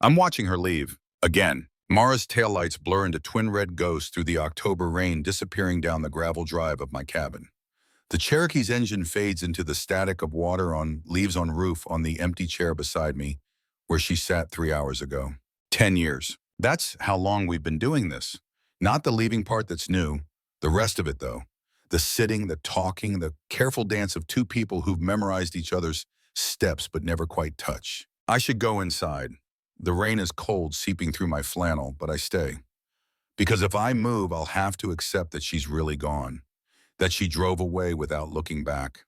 I'm watching her leave. Again. Mara's taillights blur into twin red ghosts through the October rain disappearing down the gravel drive of my cabin. The Cherokee's engine fades into the static of water on leaves on roof on the empty chair beside me, where she sat 3 hours ago. 10 years. That's how long we've been doing this. Not the leaving part that's new. The rest of it, though. The sitting, the talking, the careful dance of two people who've memorized each other's steps but never quite touch. I should go inside. The rain is cold seeping through my flannel, but I stay. Because if I move, I'll have to accept that she's really gone. That she drove away without looking back.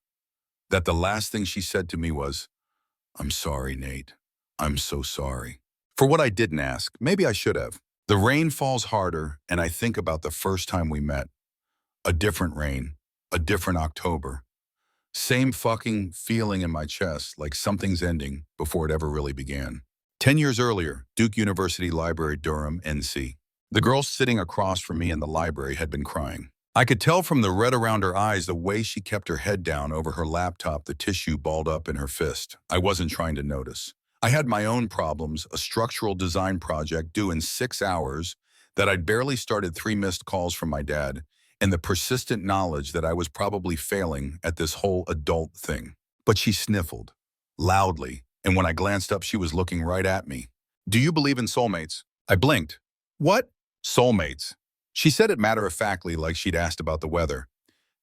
That the last thing she said to me was, "I'm sorry, Nate. I'm so sorry." For what I didn't ask, maybe I should have. The rain falls harder, and I think about the first time we met. A different rain, a different October. Same fucking feeling in my chest, like something's ending before it ever really began. 10 years earlier, Duke University Library, Durham, NC. The girl sitting across from me in the library had been crying. I could tell from the red around her eyes the way she kept her head down over her laptop, the tissue balled up in her fist. I wasn't trying to notice. I had my own problems, a structural design project due in 6 hours that I'd barely started, 3 missed calls from my dad, and the persistent knowledge that I was probably failing at this whole adult thing. But she sniffled, loudly, and when I glanced up, she was looking right at me. "Do you believe in soulmates?" I blinked. "What?" "Soulmates." She said it matter-of-factly, like she'd asked about the weather.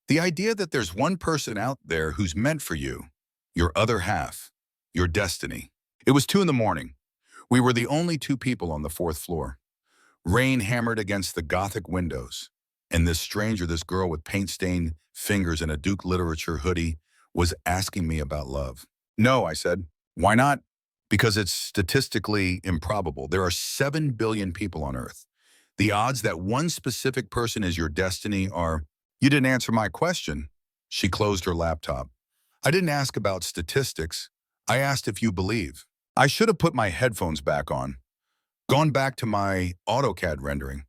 "The idea that there's one person out there who's meant for you, your other half, your destiny." It was 2 in the morning. We were the only 2 people on the 4th floor. Rain hammered against the Gothic windows. And this stranger, this girl with paint-stained fingers and a Duke literature hoodie, was asking me about love. "No," I said. "Why not?" "Because it's statistically improbable. There are 7 billion people on Earth. The odds that one specific person is your destiny are—" "You didn't answer my question." She closed her laptop. "I didn't ask about statistics. I asked if you believe." I should have put my headphones back on, gone back to my AutoCAD rendering.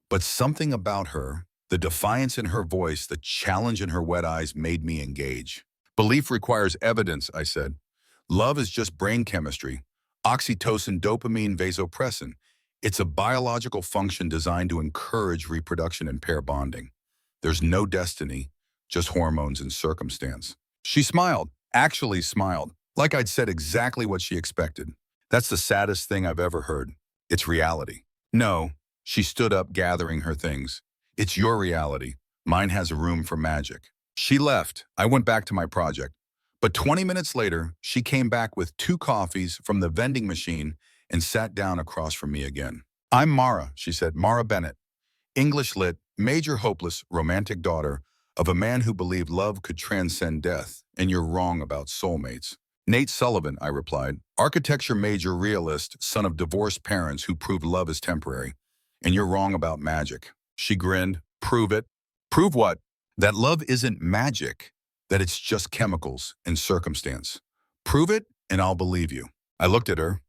But something about her, the defiance in her voice, the challenge in her wet eyes, made me engage. "Belief requires evidence," I said. "Love is just brain chemistry. Oxytocin, dopamine, vasopressin. It's a biological function designed to encourage reproduction and pair bonding. There's no destiny, just hormones and circumstance." She smiled, actually smiled, like I'd said exactly what she expected. "That's the saddest thing I've ever heard. It's reality." "No." She stood up, gathering her things. "It's your reality. Mine has a room for magic." She left. I went back to my project. But 20 minutes later, she came back with 2 coffees from the vending machine and sat down across from me again. "I'm Mara," she said, "Mara Bennett. English lit, major hopeless, romantic daughter of a man who believed love could transcend death, and you're wrong about soulmates." "Nate Sullivan," I replied, "architecture major realist, son of divorced parents who proved love is temporary. And you're wrong about magic." She grinned. "Prove it." "Prove what?" "That love isn't magic, that it's just chemicals and circumstance." "Prove it, and I'll believe you." I looked at her,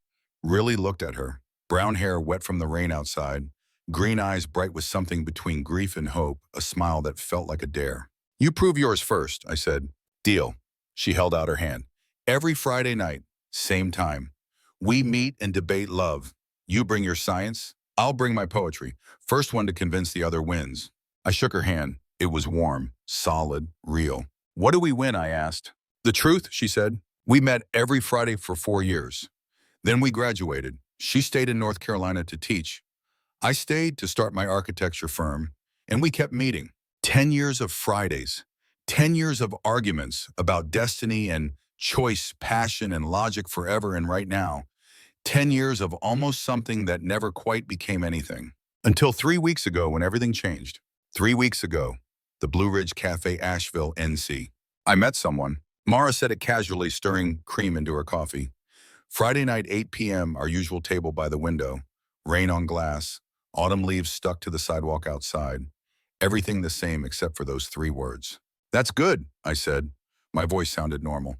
really looked at her. Brown hair wet from the rain outside, green eyes bright with something between grief and hope, a smile that felt like a dare. "You prove yours first," I said. "Deal." She held out her hand. "Every Friday night, same time. We meet and debate love. You bring your science, I'll bring my poetry. First one to convince the other wins." I shook her hand. It was warm, solid, real. "What do we win?" I asked. "The truth," she said. "We met every Friday for 4 years. Then we graduated. She stayed in North Carolina to teach. I stayed to start my architecture firm, and we kept meeting. 10 years of Fridays. 10 years of arguments about destiny and choice, passion, and logic forever, and right now, 10 years of almost something that never quite became anything. Until 3 weeks ago when everything changed. 3 weeks ago, the Blue Ridge Cafe, Asheville, NC. I met someone. Mara said it casually, stirring cream into her coffee. Friday night, 8 p.m., our usual table by the window. Rain on glass, autumn leaves stuck to the sidewalk outside. Everything the same except for those 3 words. "That's good," I said. My voice sounded normal.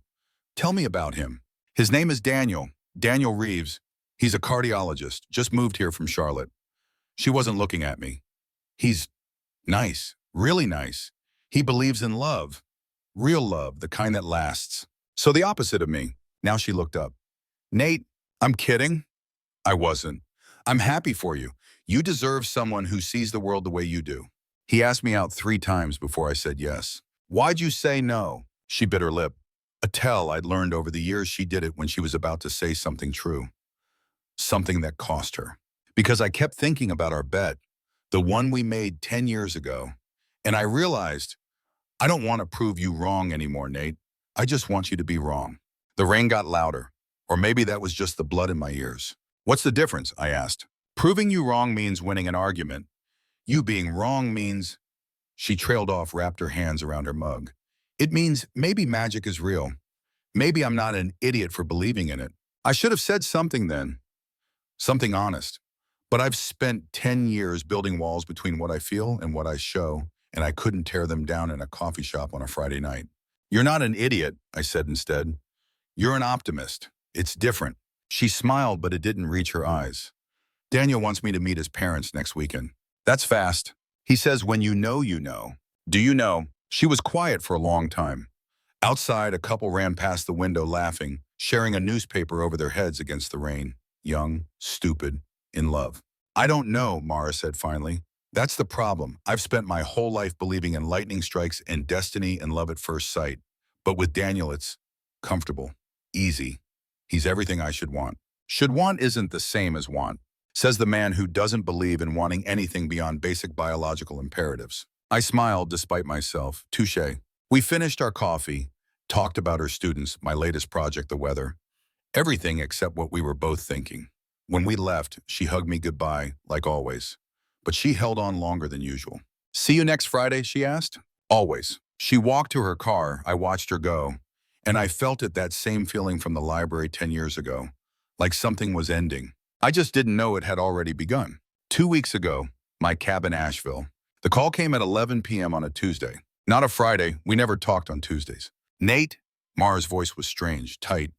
"Tell me about him." "His name is Daniel. Daniel Reeves. He's a cardiologist, just moved here from Charlotte." She wasn't looking at me. "He's nice, really nice. He believes in love. Real love, the kind that lasts. So the opposite of me." Now she looked up. "Nate, I'm kidding." I wasn't. I'm happy for you. You deserve someone who sees the world the way you do. He asked me out 3 times before I said yes. Why'd you say no? She bit her lip. A tell I'd learned over the years she did it when she was about to say something true. Something that cost her. Because I kept thinking about our bet, the one we made 10 years ago. And I realized, I don't want to prove you wrong anymore, Nate. I just want you to be wrong. The rain got louder. Or maybe that was just the blood in my ears. What's the difference? I asked. Proving you wrong means winning an argument. You being wrong means... She trailed off, wrapped her hands around her mug. It means maybe magic is real. Maybe I'm not an idiot for believing in it. I should have said something then. Something honest. But I've spent 10 years building walls between what I feel and what I show, and I couldn't tear them down in a coffee shop on a Friday night. You're not an idiot, I said instead. You're an optimist. It's different. She smiled, but it didn't reach her eyes. Daniel wants me to meet his parents next weekend. That's fast. He says when you know you know. Do you know? She was quiet for a long time. Outside, a couple ran past the window laughing, sharing a newspaper over their heads against the rain. Young, stupid, in love. I don't know, Mara said finally. That's the problem. I've spent my whole life believing in lightning strikes and destiny and love at first sight. But with Daniel, it's comfortable, easy. He's everything I should want. Should want isn't the same as want, says the man who doesn't believe in wanting anything beyond basic biological imperatives. I smiled despite myself. Touché. We finished our coffee, talked about her students, my latest project, the weather. Everything except what we were both thinking. When we left, she hugged me goodbye, like always. But she held on longer than usual. See you next Friday, she asked. Always. She walked to her car, I watched her go, and I felt it, that same feeling from the library 10 years ago, like something was ending. I just didn't know it had already begun. 2 weeks ago, my cabin, Asheville. The call came at 11 p.m. on a Tuesday. Not a Friday, we never talked on Tuesdays. Nate, Mara's voice was strange, tight.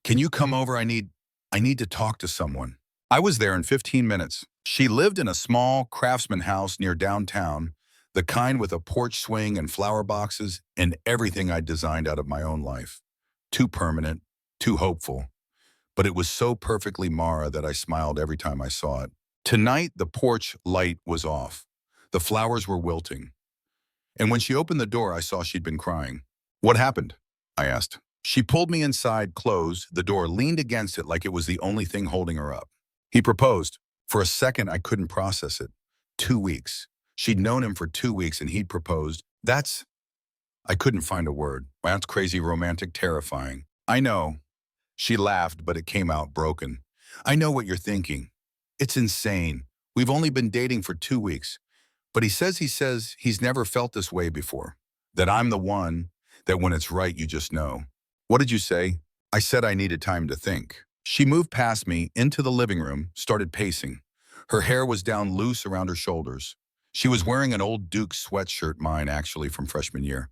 Can you come over? I need to talk to someone. I was there in 15 minutes. She lived in a small craftsman house near downtown, the kind with a porch swing and flower boxes and everything I designed out of my own life. Too permanent, too hopeful. But it was so perfectly Mara that I smiled every time I saw it. Tonight, the porch light was off. The flowers were wilting. And when she opened the door, I saw she'd been crying. What happened? I asked. She pulled me inside, closed the door, leaned against it like it was the only thing holding her up. He proposed. For a second, I couldn't process it. 2 weeks. She'd known him for 2 weeks and he'd proposed. I couldn't find a word. That's crazy, romantic, terrifying. I know. She laughed, but it came out broken. I know what you're thinking. It's insane. We've only been dating for 2 weeks. But he says he's never felt this way before. That I'm the one, that when it's right, you just know. What did you say? I said I needed time to think. She moved past me into the living room, started pacing. Her hair was down loose around her shoulders. She was wearing an old Duke sweatshirt, mine actually from freshman year.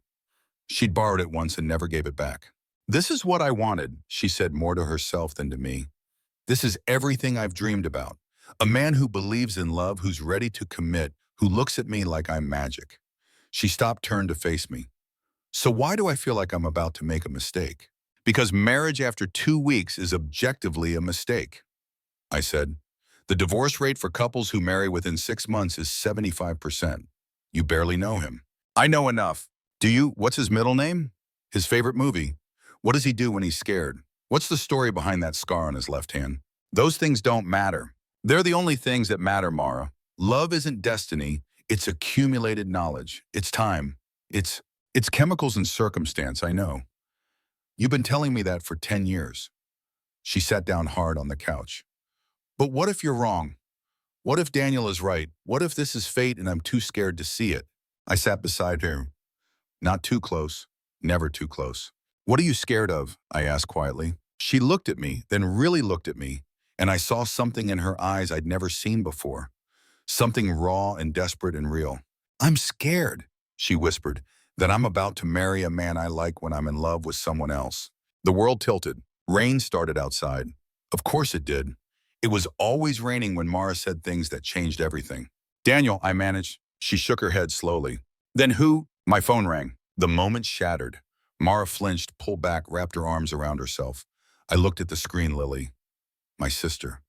She'd borrowed it once and never gave it back. This is what I wanted, she said, more to herself than to me. This is everything I've dreamed about. A man who believes in love, who's ready to commit, who looks at me like I'm magic. She stopped, turned to face me. So why do I feel like I'm about to make a mistake? Because marriage after 2 weeks is objectively a mistake, I said. The divorce rate for couples who marry within 6 months is 75%. You barely know him. I know enough. Do you? What's his middle name? His favorite movie? What does he do when he's scared? What's the story behind that scar on his left hand? Those things don't matter. They're the only things that matter, Mara. Love isn't destiny. It's accumulated knowledge. It's time. It's chemicals and circumstance, I know. You've been telling me that for 10 years. She sat down hard on the couch. But what if you're wrong? What if Daniel is right? What if this is fate and I'm too scared to see it? I sat beside her. Not too close. Never too close. What are you scared of? I asked quietly. She looked at me, then really looked at me, and I saw something in her eyes I'd never seen before. Something raw and desperate and real. I'm scared, she whispered, that I'm about to marry a man I like when I'm in love with someone else. The world tilted. Rain started outside. Of course it did. It was always raining when Mara said things that changed everything. Daniel, I managed. She shook her head slowly. Then who? My phone rang. The moment shattered. Mara flinched, pulled back, wrapped her arms around herself. I looked at the screen, Lily. My sister.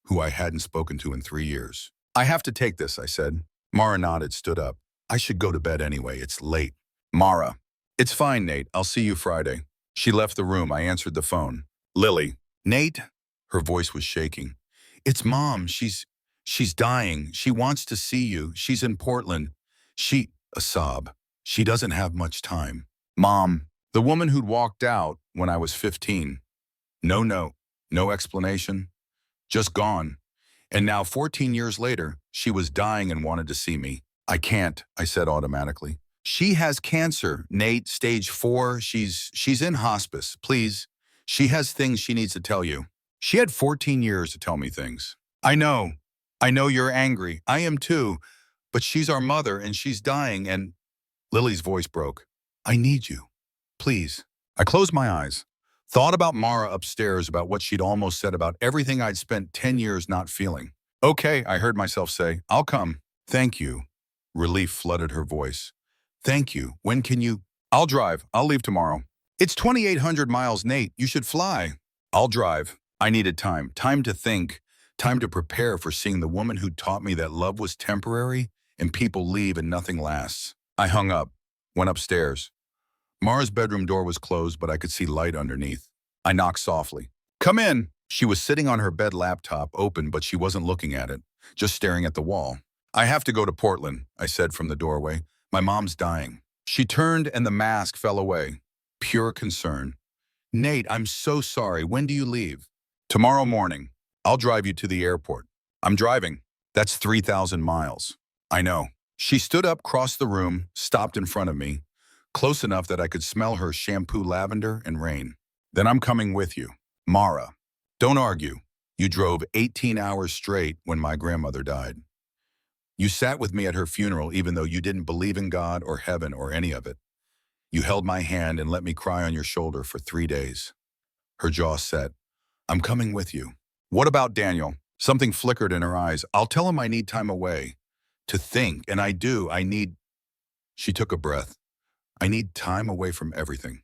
who I hadn't spoken to in 3 years. I have to take this, I said. Mara nodded, stood up. I should go to bed anyway, it's late. Mara. It's fine, Nate, I'll see you Friday. She left the room, I answered the phone. Lily. Nate? Her voice was shaking. It's Mom, she's dying. She wants to see you. She's in Portland. A sob. She doesn't have much time. Mom. The woman who'd walked out when I was 15. No explanation. Just gone. And now 14 years later, she was dying and wanted to see me. I can't, I said automatically. She has cancer, Nate, stage 4. She's in hospice, please. She has things she needs to tell you. She had 14 years to tell me things. I know you're angry. I am too. But she's our mother and she's dying and... Lily's voice broke. I need you. Please. I closed my eyes. Thought about Mara upstairs, about what she'd almost said, about everything I'd spent 10 years not feeling. Okay, I heard myself say, I'll come. Thank you. Relief flooded her voice. Thank you. When can you? I'll drive. I'll leave tomorrow. It's 2,800 miles, Nate. You should fly. I'll drive. I needed time. Time to think. Time to prepare for seeing the woman who taught me that love was temporary and people leave and nothing lasts. I hung up. Went upstairs. Mara's bedroom door was closed, but I could see light underneath. I knocked softly. Come in. She was sitting on her bed, laptop open, but she wasn't looking at it, just staring at the wall. I have to go to Portland, I said from the doorway. My mom's dying. She turned and the mask fell away. Pure concern. Nate, I'm so sorry. When do you leave? Tomorrow morning. I'll drive you to the airport. I'm driving. That's 3,000 miles. I know. She stood up, crossed the room, stopped in front of me, close enough that I could smell her shampoo, lavender, and rain. Then I'm coming with you. Mara. Don't argue. You drove 18 hours straight when my grandmother died. You sat with me at her funeral even though you didn't believe in God or heaven or any of it. You held my hand and let me cry on your shoulder for 3 days. Her jaw set. I'm coming with you. What about Daniel? Something flickered in her eyes. I'll tell him I need time away. To think, and I do. She took a breath. I need time away from everything.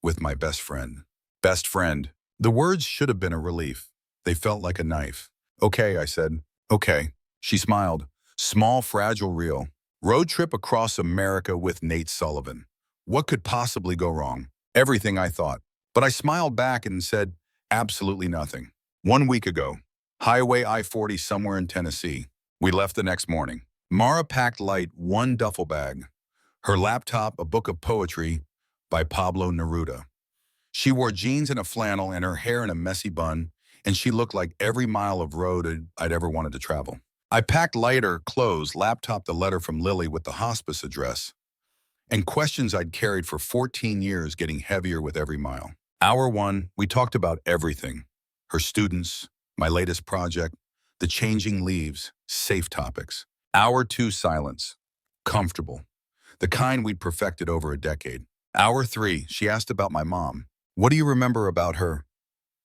With my best friend. Best friend. The words should have been a relief. They felt like a knife. Okay, I said. Okay. She smiled. Small, fragile, real. Road trip across America with Nate Sullivan. What could possibly go wrong? Everything, I thought. But I smiled back and said, absolutely nothing. 1 week ago. Highway I-40 somewhere in Tennessee. We left the next morning. Mara packed light, 1 duffel bag. Her laptop, a book of poetry by Pablo Neruda. She wore jeans and a flannel and her hair in a messy bun, and she looked like every mile of road I'd ever wanted to travel. I packed lighter clothes, laptop, the letter from Lily with the hospice address, and questions I'd carried for 14 years getting heavier with every mile. Hour 1, we talked about everything. Her students, my latest project, the changing leaves, safe topics. Hour 2, silence. Comfortable. The kind we'd perfected over a decade. Hour 3, she asked about my mom. What do you remember about her?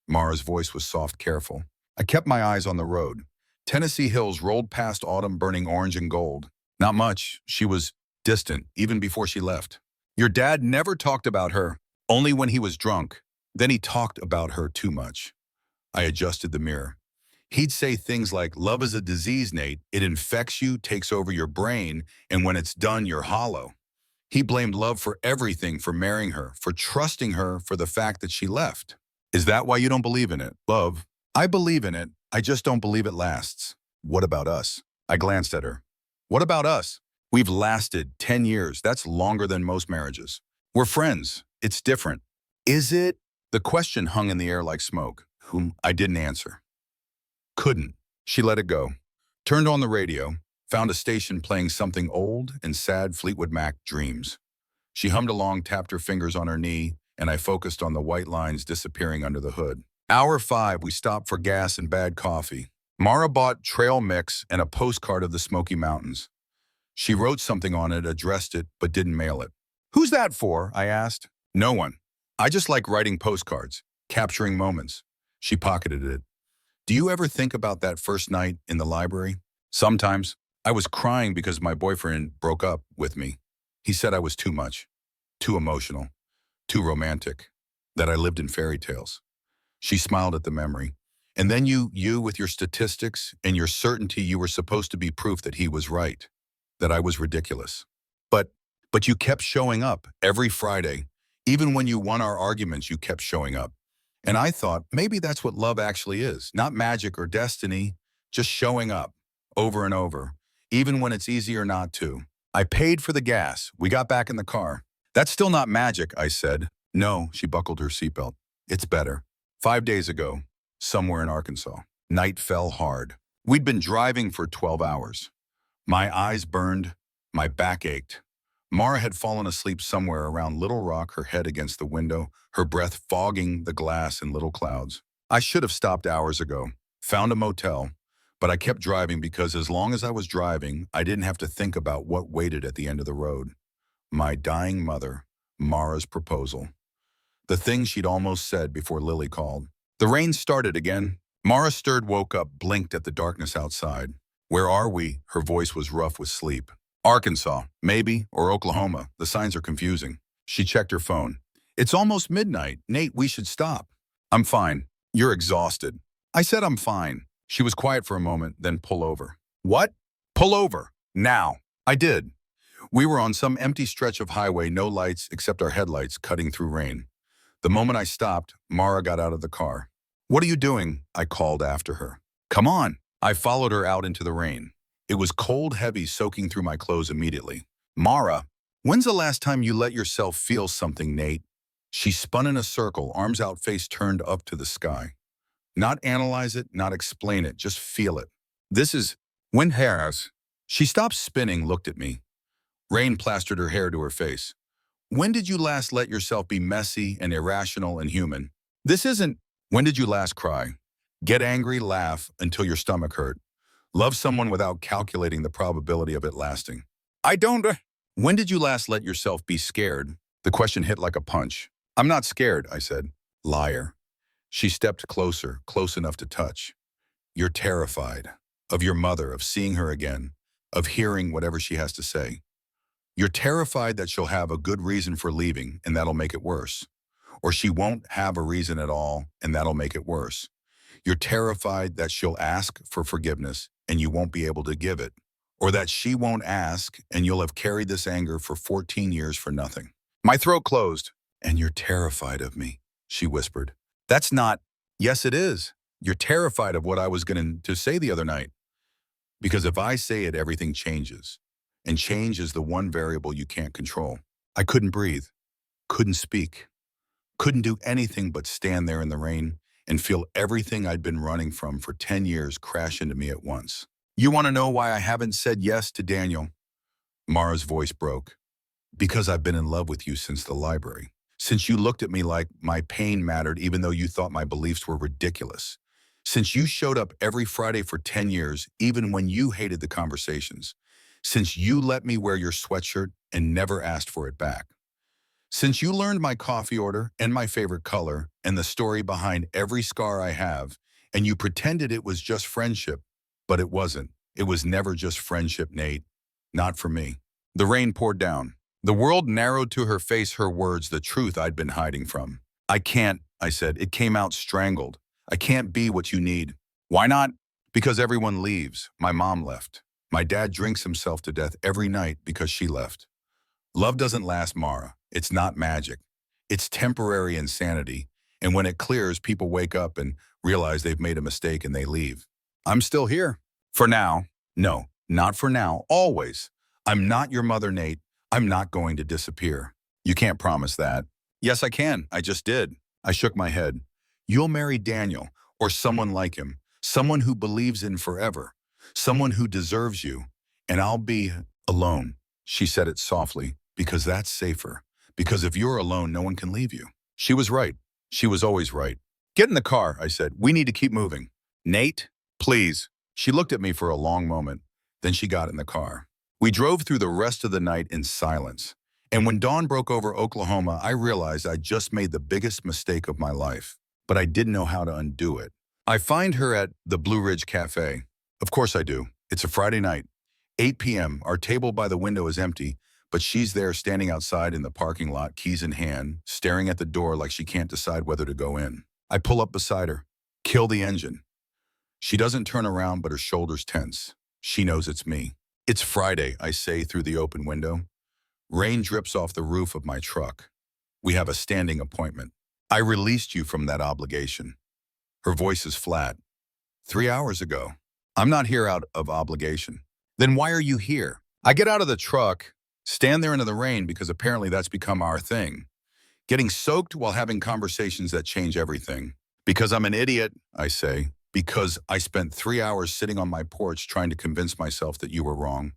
Mara's voice was soft, careful. I kept my eyes on the road. Tennessee hills rolled past, autumn burning orange and gold. Not much. She was distant, even before she left. Your dad never talked about her, only when he was drunk. Then he talked about her too much. I adjusted the mirror. He'd say things like, love is a disease, Nate. It infects you, takes over your brain, and when it's done, you're hollow. He blamed love for everything, for marrying her, for trusting her, for the fact that she left. Is that why you don't believe in it? Love? I believe in it. I just don't believe it lasts. What about us? I glanced at her. What about us? We've lasted 10 years. That's longer than most marriages. We're friends. It's different. Is it? The question hung in the air like smoke. I didn't answer. Couldn't. She let it go. Turned on the radio. Found a station playing something old and sad, Fleetwood Mac, Dreams. She hummed along, tapped her fingers on her knee, and I focused on the white lines disappearing under the hood. Hour 5, we stopped for gas and bad coffee. Mara bought trail mix and a postcard of the Smoky Mountains. She wrote something on it, addressed it, but didn't mail it. Who's that for? I asked. No one. I just like writing postcards, capturing moments. She pocketed it. Do you ever think about that first night in the library? Sometimes. I was crying because my boyfriend broke up with me. He said I was too much, too emotional, too romantic, that I lived in fairy tales. She smiled at the memory. And then you with your statistics and your certainty you were supposed to be proof that he was right, that I was ridiculous. But, but you kept showing up every Friday. Even when you won our arguments, you kept showing up. And I thought maybe that's what love actually is. Not magic or destiny, just showing up over and over, even when it's easier not to. I paid for the gas. We got back in the car. That's still not magic, I said. No, she buckled her seatbelt. It's better. 5 days ago, somewhere in Arkansas, night fell hard. We'd been driving for 12 hours. My eyes burned, my back ached. Mara had fallen asleep somewhere around Little Rock, her head against the window, her breath fogging the glass in little clouds. I should have stopped hours ago, found a motel, but I kept driving because as long as I was driving, I didn't have to think about what waited at the end of the road. My dying mother, Mara's proposal. The thing she'd almost said before Lily called. The rain started again. Mara stirred, woke up, blinked at the darkness outside. Where are we? Her voice was rough with sleep. Arkansas, maybe, or Oklahoma. The signs are confusing. She checked her phone. It's almost midnight. Nate, we should stop. I'm fine. You're exhausted. I said I'm fine. She was quiet for a moment, then pull over. What? Pull over. Now. I did. We were on some empty stretch of highway, no lights except our headlights cutting through rain. The moment I stopped, Mara got out of the car. What are you doing? I called after her. Come on. I followed her out into the rain. It was cold, heavy, soaking through my clothes immediately. Mara, when's the last time you let yourself feel something, Nate? She spun in a circle, arms out, face turned up to the sky. Not analyze it, not explain it, just feel it. This is when has. She stopped spinning, looked at me. Rain plastered her hair to her face. When did you last let yourself be messy and irrational and human? This isn't. When did you last cry? Get angry, laugh until your stomach hurt. Love someone without calculating the probability of it lasting. I don't. When did you last let yourself be scared? The question hit like a punch. I'm not scared, I said. Liar. She stepped closer, close enough to touch. You're terrified. Of your mother, of seeing her again, of hearing whatever she has to say. You're terrified that she'll have a good reason for leaving, and that'll make it worse. Or she won't have a reason at all, and that'll make it worse. You're terrified that she'll ask for forgiveness, and you won't be able to give it. Or that she won't ask, and you'll have carried this anger for 14 years for nothing. My throat closed. And you're terrified of me, she whispered. That's not. Yes, it is. You're terrified of what I was going to say the other night. Because if I say it, everything changes. And change is the one variable you can't control. I couldn't breathe, couldn't speak, couldn't do anything but stand there in the rain and feel everything I'd been running from for 10 years crash into me at once. You want to know why I haven't said yes to Daniel? Mara's voice broke. Because I've been in love with you since the library. Since you looked at me like my pain mattered even though you thought my beliefs were ridiculous. Since you showed up every Friday for 10 years, even when you hated the conversations. Since you let me wear your sweatshirt and never asked for it back. Since you learned my coffee order and my favorite color and the story behind every scar I have, and you pretended it was just friendship, but it wasn't. It was never just friendship, Nate. Not for me. The rain poured down. The world narrowed to her face, her words, the truth I'd been hiding from. I can't, I said. It came out strangled. I can't be what you need. Why not? Because everyone leaves. My mom left. My dad drinks himself to death every night because she left. Love doesn't last, Mara. It's not magic. It's temporary insanity. And when it clears, people wake up and realize they've made a mistake and they leave. I'm still here. For now. No, not for now. Always. I'm not your mother, Nate. I'm not going to disappear. You can't promise that. Yes, I can. I just did. I shook my head. You'll marry Daniel or someone like him, someone who believes in forever, someone who deserves you, and I'll be alone. She said it softly, because that's safer. Because if you're alone, no one can leave you. She was right. She was always right. Get in the car, I said. We need to keep moving. Nate, please. She looked at me for a long moment. Then she got in the car. We drove through the rest of the night in silence. And when dawn broke over Oklahoma, I realized I'd just made the biggest mistake of my life. But I didn't know how to undo it. I find her at the Blue Ridge Cafe. Of course I do. It's a Friday night. 8 p.m. Our table by the window is empty, but she's there standing outside in the parking lot, keys in hand, staring at the door like she can't decide whether to go in. I pull up beside her. Kill the engine. She doesn't turn around, but her shoulders tense. She knows it's me. It's Friday, I say through the open window. Rain drips off the roof of my truck. We have a standing appointment. I released you from that obligation. Her voice is flat. 3 hours ago. I'm not here out of obligation. Then why are you here? I get out of the truck, stand there into the rain because apparently that's become our thing. Getting soaked while having conversations that change everything. Because I'm an idiot, I say. Because I spent 3 hours sitting on my porch trying to convince myself that you were wrong.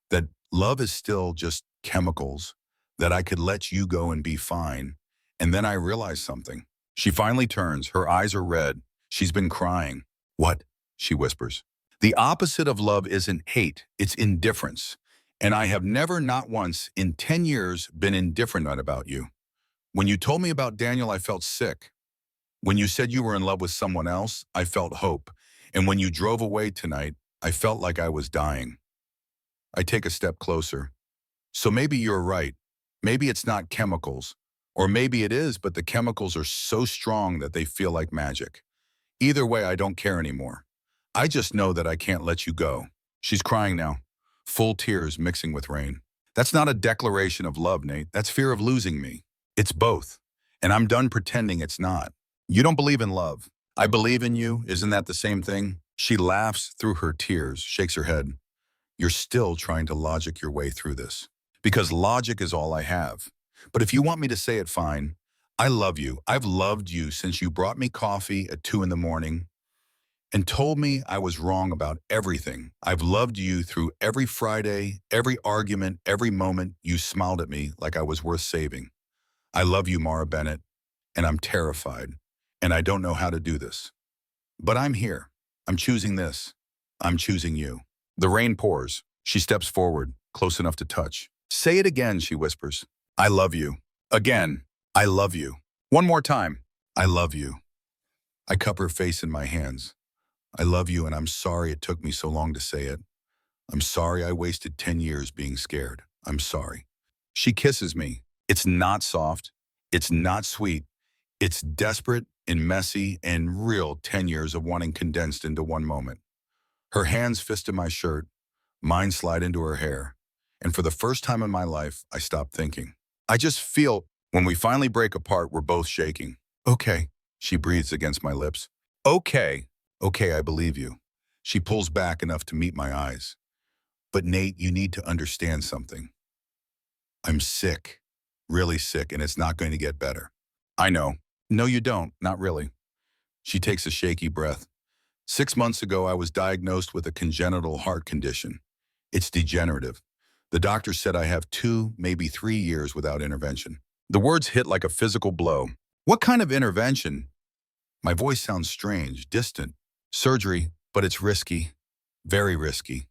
That love is still just chemicals. That I could let you go and be fine. And then I realized something. She finally turns. Her eyes are red. She's been crying. What? She whispers. The opposite of love isn't hate. It's indifference. And I have never, not once, in 10 years, been indifferent about you. When you told me about Daniel, I felt sick. When you said you were in love with someone else, I felt hope. And when you drove away tonight, I felt like I was dying. I take a step closer. So maybe you're right. Maybe it's not chemicals. Or maybe it is, but the chemicals are so strong that they feel like magic. Either way, I don't care anymore. I just know that I can't let you go. She's crying now, full tears mixing with rain. That's not a declaration of love, Nate. That's fear of losing me. It's both. And I'm done pretending it's not. You don't believe in love. I believe in you. Isn't that the same thing? She laughs through her tears, shakes her head. You're still trying to logic your way through this. Because logic is all I have. But if you want me to say it, fine. I love you. I've loved you since you brought me coffee at 2 a.m. and told me I was wrong about everything. I've loved you through every Friday, every argument, every moment you smiled at me like I was worth saving. I love you, Mara Bennett, and I'm terrified, and I don't know how to do this. But I'm here. I'm choosing this. I'm choosing you. The rain pours. She steps forward, close enough to touch. Say it again, she whispers. I love you. Again, I love you. One more time. I love you. I cup her face in my hands. I love you, and I'm sorry it took me so long to say it. I'm sorry I wasted 10 years being scared. I'm sorry. She kisses me. It's not soft. It's not sweet. It's desperate and messy and real 10 years of wanting condensed into one moment. Her hands fist in my shirt. Mine slide into her hair. And for the first time in my life, I stop thinking. I just feel when we finally break apart, we're both shaking. Okay, she breathes against my lips. Okay. Okay, I believe you. She pulls back enough to meet my eyes. But Nate, you need to understand something. I'm sick, really sick, and it's not going to get better. I know. No, you don't. Not really. She takes a shaky breath. 6 months ago, I was diagnosed with a congenital heart condition. It's degenerative. The doctor said I have 2, maybe 3 years without intervention. The words hit like a physical blow. What kind of intervention? My voice sounds strange, distant. Surgery, but it's risky. Very risky.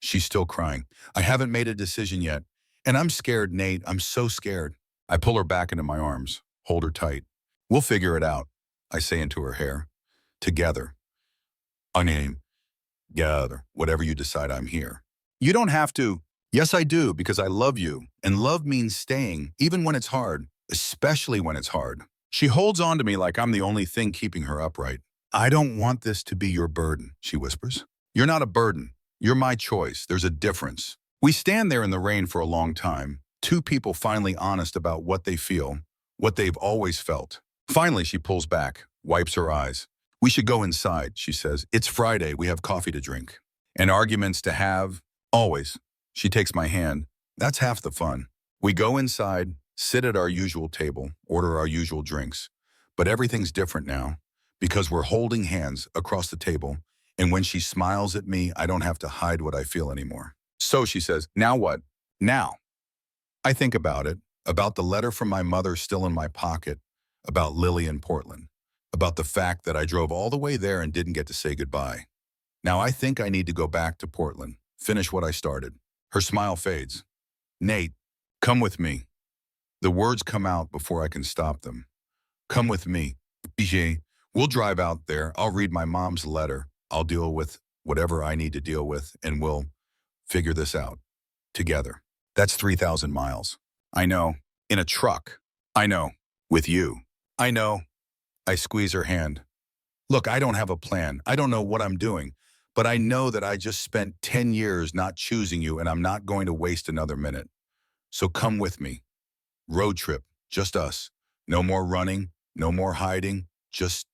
She's still crying. I haven't made a decision yet. And I'm scared, Nate. I'm so scared. I pull her back into my arms, hold her tight. We'll figure it out, I say into her hair. Together. Together. Whatever you decide, I'm here. You don't have to. Yes, I do, because I love you. And love means staying, even when it's hard, especially when it's hard. She holds on to me like I'm the only thing keeping her upright. I don't want this to be your burden, she whispers. You're not a burden. You're my choice. There's a difference. We stand there in the rain for a long time, 2 people finally honest about what they feel, what they've always felt. Finally, she pulls back, wipes her eyes. We should go inside, she says. It's Friday. We have coffee to drink. And arguments to have. Always. She takes my hand. That's half the fun. We go inside, sit at our usual table, order our usual drinks. But everything's different now. Because we're holding hands across the table, and when she smiles at me, I don't have to hide what I feel anymore. So she says, now what? Now. I think about it, about the letter from my mother still in my pocket, about Lily in Portland, about the fact that I drove all the way there and didn't get to say goodbye. Now I think I need to go back to Portland, finish what I started. Her smile fades. Nate, come with me. The words come out before I can stop them. Come with me. We'll drive out there. I'll read my mom's letter. I'll deal with whatever I need to deal with, and we'll figure this out together. That's 3,000 miles. I know. In a truck. I know. With you. I know. I squeeze her hand. Look, I don't have a plan. I don't know what I'm doing, but I know that I just spent 10 years not choosing you and I'm not going to waste another minute. So come with me. Road trip, just us. No more running, no more hiding, just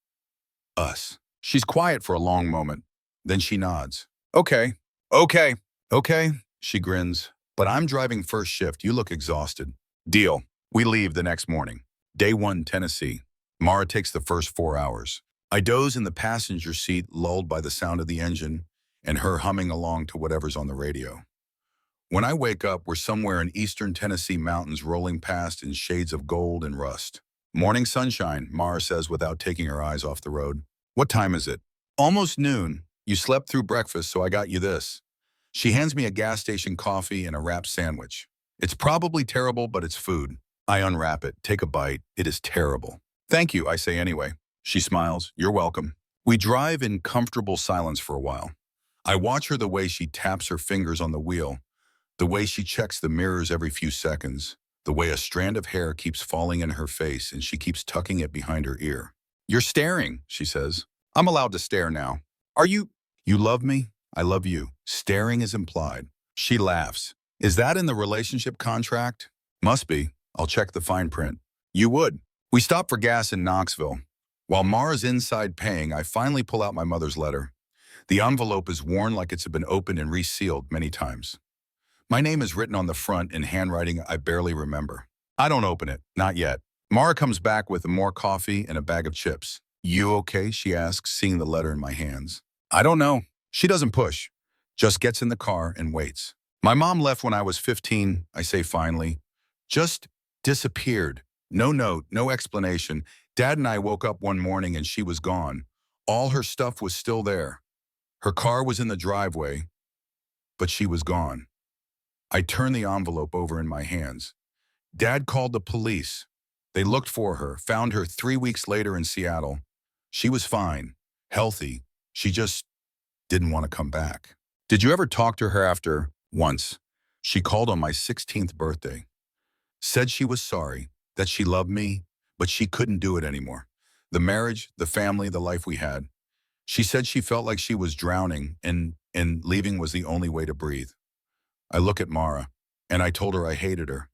us. She's quiet for a long moment. Then she nods. Okay, okay, okay, she grins. But I'm driving first shift. You look exhausted. Deal. We leave the next morning. Day 1, Tennessee. Mara takes the first 4 hours. I doze in the passenger seat, lulled by the sound of the engine and her humming along to whatever's on the radio. When I wake up, we're somewhere in eastern Tennessee mountains rolling past in shades of gold and rust. Morning sunshine, Mara says without taking her eyes off the road. What time is it? Almost noon. You slept through breakfast, so I got you this. She hands me a gas station coffee and a wrapped sandwich. It's probably terrible, but it's food. I unwrap it, take a bite. It is terrible. Thank you, I say anyway. She smiles. You're welcome. We drive in comfortable silence for a while. I watch her the way she taps her fingers on the wheel, the way she checks the mirrors every few seconds, the way a strand of hair keeps falling in her face and she keeps tucking it behind her ear. You're staring, she says. I'm allowed to stare now. Are you? You love me? I love you. Staring is implied. She laughs. Is that in the relationship contract? Must be. I'll check the fine print. You would. We stop for gas in Knoxville. While Mara's inside paying, I finally pull out my mother's letter. The envelope is worn like it's been opened and resealed many times. My name is written on the front in handwriting I barely remember. I don't open it. Not yet. Mara comes back with more coffee and a bag of chips. You okay? She asks, seeing the letter in my hands. I don't know. She doesn't push. Just gets in the car and waits. My mom left when I was 15, I say finally. Just disappeared. No note, no explanation. Dad and I woke up one morning and she was gone. All her stuff was still there. Her car was in the driveway, but she was gone. I turn the envelope over in my hands. Dad called the police. They looked for her, found her 3 weeks later in Seattle. She was fine, healthy. She just didn't want to come back. Did you ever talk to her after? Once. She called on my 16th birthday. Said she was sorry, that she loved me, but she couldn't do it anymore. The marriage, the family, the life we had. She said she felt like she was drowning and leaving was the only way to breathe. I look at Mara, and I told her I hated her,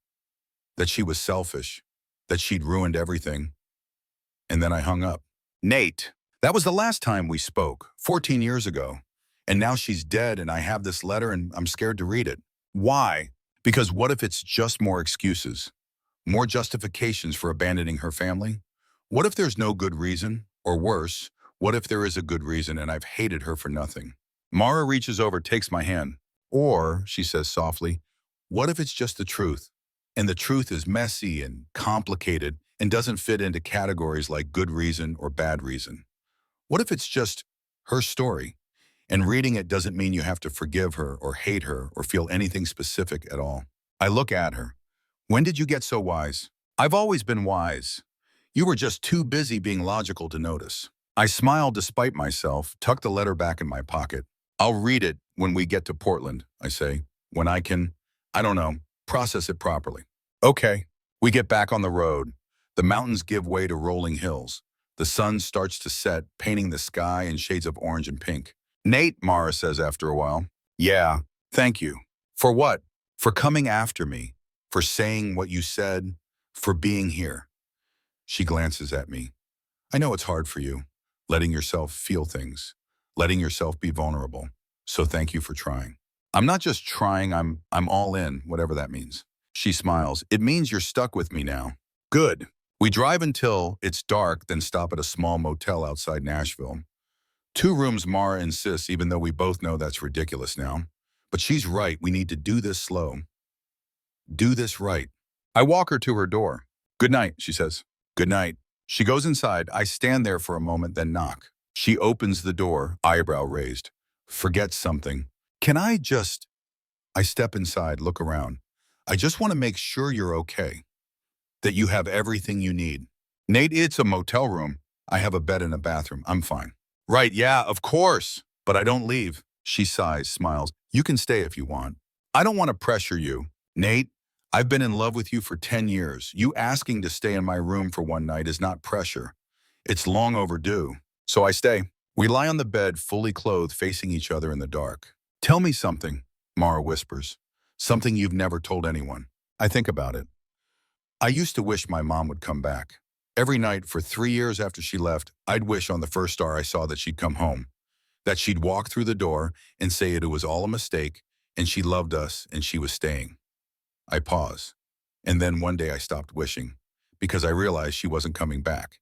that she was selfish, that she'd ruined everything. And then I hung up. Nate, that was the last time we spoke, 14 years ago. And now she's dead and I have this letter and I'm scared to read it. Why? Because what if it's just more excuses? More justifications for abandoning her family? What if there's no good reason? Or worse, what if there is a good reason and I've hated her for nothing? Mara reaches over, takes my hand. Or, she says softly, what if it's just the truth? And the truth is messy and complicated and doesn't fit into categories like good reason or bad reason. What if it's just her story? And reading it doesn't mean you have to forgive her or hate her or feel anything specific at all. I look at her. When did you get so wise? I've always been wise. You were just too busy being logical to notice. I smile despite myself, tuck the letter back in my pocket. I'll read it when we get to Portland, I say. When I can, I don't know, process it properly. Okay. We get back on the road. The mountains give way to rolling hills. The sun starts to set, painting the sky in shades of orange and pink. Nate, Mara says after a while. Yeah, thank you. For what? For coming after me. For saying what you said. For being here. She glances at me. I know it's hard for you. Letting yourself feel things. Letting yourself be vulnerable. So thank you for trying. I'm not just trying, I'm all in, whatever that means. She smiles. It means you're stuck with me now. Good. We drive until it's dark, then stop at a small motel outside Nashville. 2 rooms, Mara insists, even though we both know that's ridiculous now. But she's right, we need to do this slow. Do this right. I walk her to her door. Good night, she says. Good night. She goes inside. I stand there for a moment, then knock. She opens the door, eyebrow raised. Forget something. Can I step inside, look around. I just want to make sure you're okay. That you have everything you need. Nate, it's a motel room. I have a bed and a bathroom. I'm fine. Right, yeah, of course. But I don't leave. She sighs, smiles. You can stay if you want. I don't want to pressure you. Nate, I've been in love with you for 10 years. You asking to stay in my room for one night is not pressure. It's long overdue. So I stay. We lie on the bed, fully clothed, facing each other in the dark. Tell me something, Mara whispers. Something you've never told anyone. I think about it. I used to wish my mom would come back. Every night for 3 years after she left, I'd wish on the first star I saw that she'd come home, that she'd walk through the door and say it was all a mistake and she loved us and she was staying. I pause. And then one day I stopped wishing because I realized she wasn't coming back.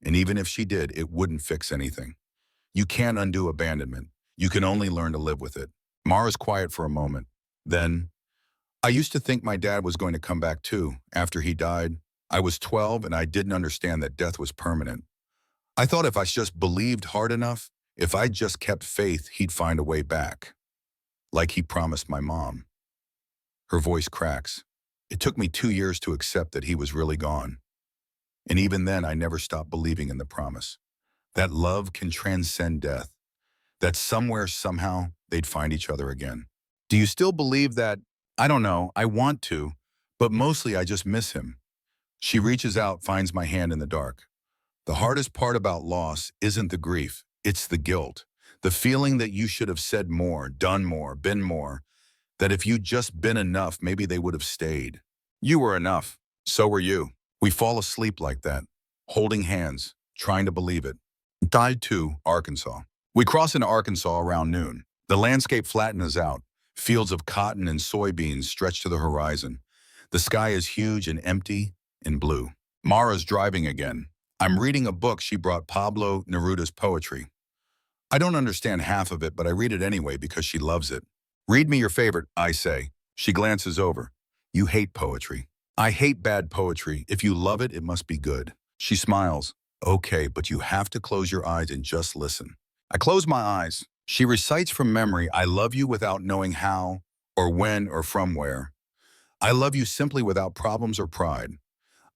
And even if she did, it wouldn't fix anything. You can't undo abandonment. You can only learn to live with it. Mara's quiet for a moment. Then, I used to think my dad was going to come back too, after he died. I was 12 and I didn't understand that death was permanent. I thought if I just believed hard enough, if I just kept faith, he'd find a way back. Like he promised my mom. Her voice cracks. It took me 2 years to accept that he was really gone. And even then, I never stopped believing in the promise. That love can transcend death. That somewhere, somehow, they'd find each other again. Do you still believe that? I don't know, I want to, but mostly I just miss him. She reaches out, finds my hand in the dark. The hardest part about loss isn't the grief, it's the guilt. The feeling that you should have said more, done more, been more. That if you'd just been enough, maybe they would have stayed. You were enough. So were you. We fall asleep like that, holding hands, trying to believe it. Died to Arkansas. We cross into Arkansas around noon. The landscape flattens out. Fields of cotton and soybeans stretch to the horizon. The sky is huge and empty and blue. Mara's driving again. I'm reading a book she brought, Pablo Neruda's poetry. I don't understand half of it, but I read it anyway because she loves it. Read me your favorite, I say. She glances over. You hate poetry. I hate bad poetry. If you love it, it must be good. She smiles. Okay, but you have to close your eyes and just listen. I close my eyes. She recites from memory, I love you without knowing how, or when, or from where. I love you simply without problems or pride.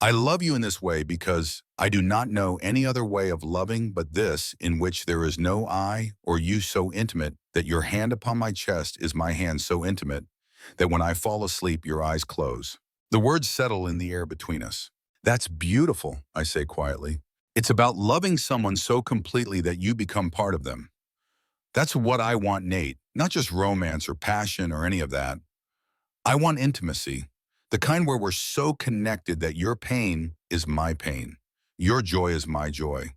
I love you in this way because I do not know any other way of loving but this, in which there is no I or you so intimate that your hand upon my chest is my hand so intimate that when I fall asleep, your eyes close. The words settle in the air between us. That's beautiful, I say quietly. It's about loving someone so completely that you become part of them. That's what I want, Nate. Not just romance or passion or any of that. I want intimacy. The kind where we're so connected that your pain is my pain. Your joy is my joy.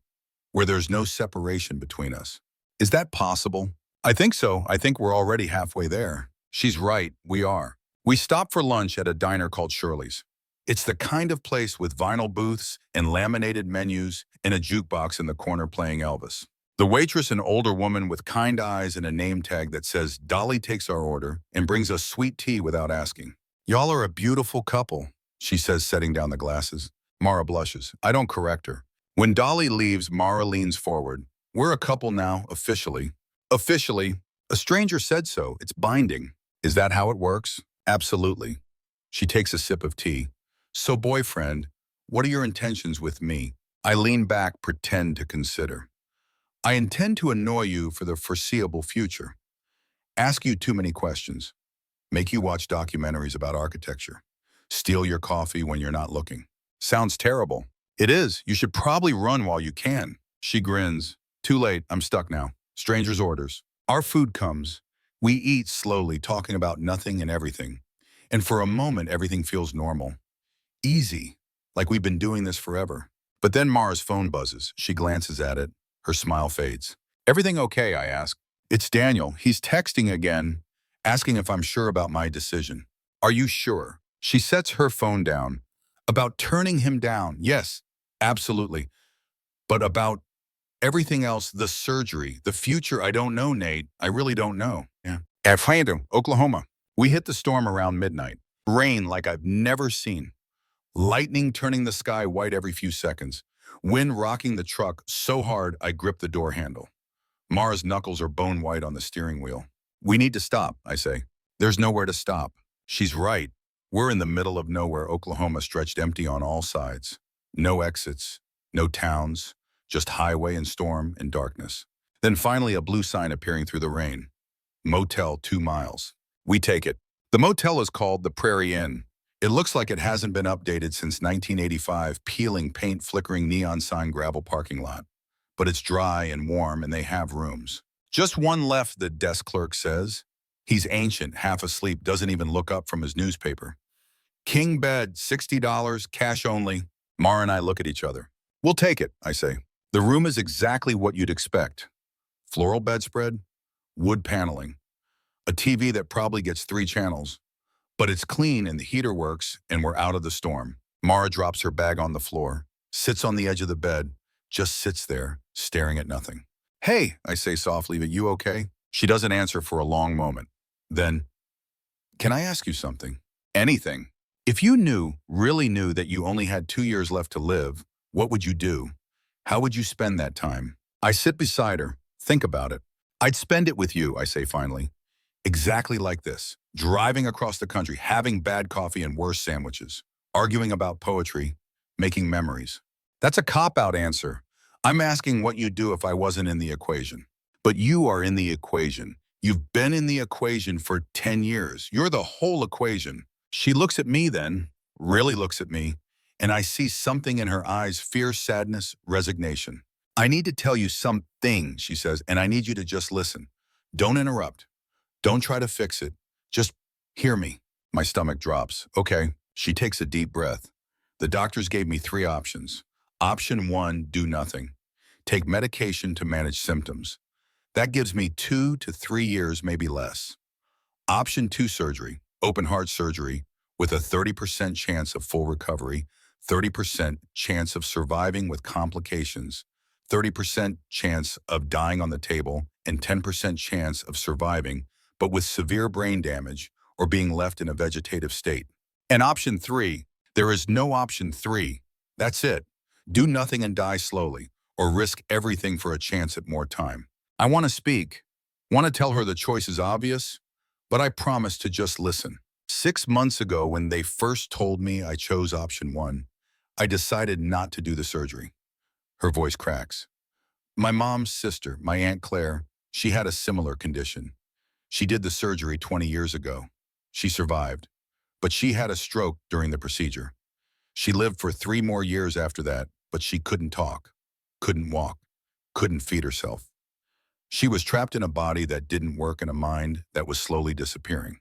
Where there's no separation between us. Is that possible? I think so. I think we're already halfway there. She's right. We are. We stop for lunch at a diner called Shirley's. It's the kind of place with vinyl booths and laminated menus and a jukebox in the corner playing Elvis. The waitress, an older woman with kind eyes and a name tag that says Dolly, takes our order and brings us sweet tea without asking. Y'all are a beautiful couple, she says, setting down the glasses. Mara blushes. I don't correct her. When Dolly leaves, Mara leans forward. We're a couple now, officially. Officially. A stranger said so. It's binding. Is that how it works? Absolutely. She takes a sip of tea. So, boyfriend, what are your intentions with me? I lean back, pretend to consider. I intend to annoy you for the foreseeable future. Ask you too many questions. Make you watch documentaries about architecture. Steal your coffee when you're not looking. Sounds terrible. It is. You should probably run while you can. She grins. Too late. I'm stuck now. Stranger's orders. Our food comes. We eat slowly, talking about nothing and everything. And for a moment, everything feels normal. Easy. Like we've been doing this forever. But then Mara's phone buzzes. She glances at it. Her smile fades. Everything okay, I ask. It's Daniel. He's texting again, asking if I'm sure about my decision. Are you sure? She sets her phone down. About turning him down. Yes, absolutely. But about everything else, the surgery, the future, I don't know, Nate. I really don't know. Yeah. At Flanders, Oklahoma. We hit the storm around midnight. Rain like I've never seen. Lightning turning the sky white every few seconds. Wind rocking the truck so hard I grip the door handle. Mara's knuckles are bone white on the steering wheel. We need to stop, I say. There's nowhere to stop. She's right. We're in the middle of nowhere, Oklahoma, stretched empty on all sides. No exits, no towns, just highway and storm and darkness. Then finally a blue sign appearing through the rain. Motel 2 miles. We take it. The motel is called the Prairie Inn. It looks like it hasn't been updated since 1985, peeling paint, flickering neon sign, gravel parking lot. but it's dry and warm and they have rooms. Just one left, the desk clerk says. He's ancient, half asleep, doesn't even look up from his newspaper. King bed, $60, cash only. Mara and I look at each other. We'll take it, I say. The room is exactly what you'd expect. Floral bedspread, wood paneling, a TV that probably gets 3 channels, but it's clean and the heater works and we're out of the storm. Mara drops her bag on the floor, sits on the edge of the bed, just sits there, staring at nothing. Hey, I say softly, are you okay? She doesn't answer for a long moment. Then, can I ask you something? Anything. If you knew, really knew that you only had 2 years left to live, what would you do? How would you spend that time? I sit beside her, think about it. I'd spend it with you, I say finally. Exactly like this. Driving across the country, having bad coffee and worse sandwiches, arguing about poetry, making memories. That's a cop-out answer. I'm asking what you'd do if I wasn't in the equation. But you are in the equation. You've been in the equation for 10 years. You're the whole equation. She looks at me then, really looks at me, and I see something in her eyes, fear, sadness, resignation. I need to tell you something, she says, and I need you to just listen. Don't interrupt. Don't try to fix it. Just hear me. My stomach drops. Okay. She takes a deep breath. The doctors gave me 3 options. Option 1, do nothing. Take medication to manage symptoms. That gives me 2 to 3 years, maybe less. Option 2, surgery, open heart surgery, with a 30% chance of full recovery, 30% chance of surviving with complications, 30% chance of dying on the table, and 10% chance of surviving, but with severe brain damage or being left in a vegetative state. And option 3, there is no option 3. That's it. Do nothing and die slowly, or risk everything for a chance at more time. I want to speak, want to tell her the choice is obvious, but I promise to just listen. 6 months ago, when they first told me I chose option 1, I decided not to do the surgery. Her voice cracks. My mom's sister, my Aunt Claire, she had a similar condition. She did the surgery 20 years ago. She survived, but she had a stroke during the procedure. She lived for 3 more years after that, but she couldn't talk, couldn't walk, couldn't feed herself. She was trapped in a body that didn't work and a mind that was slowly disappearing.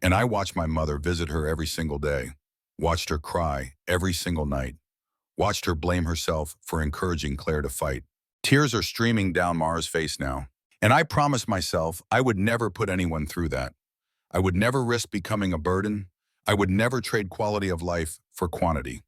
And I watched my mother visit her every single day, watched her cry every single night, watched her blame herself for encouraging Claire to fight. Tears are streaming down Mara's face now. And I promised myself I would never put anyone through that. I would never risk becoming a burden. I would never trade quality of life for quantity.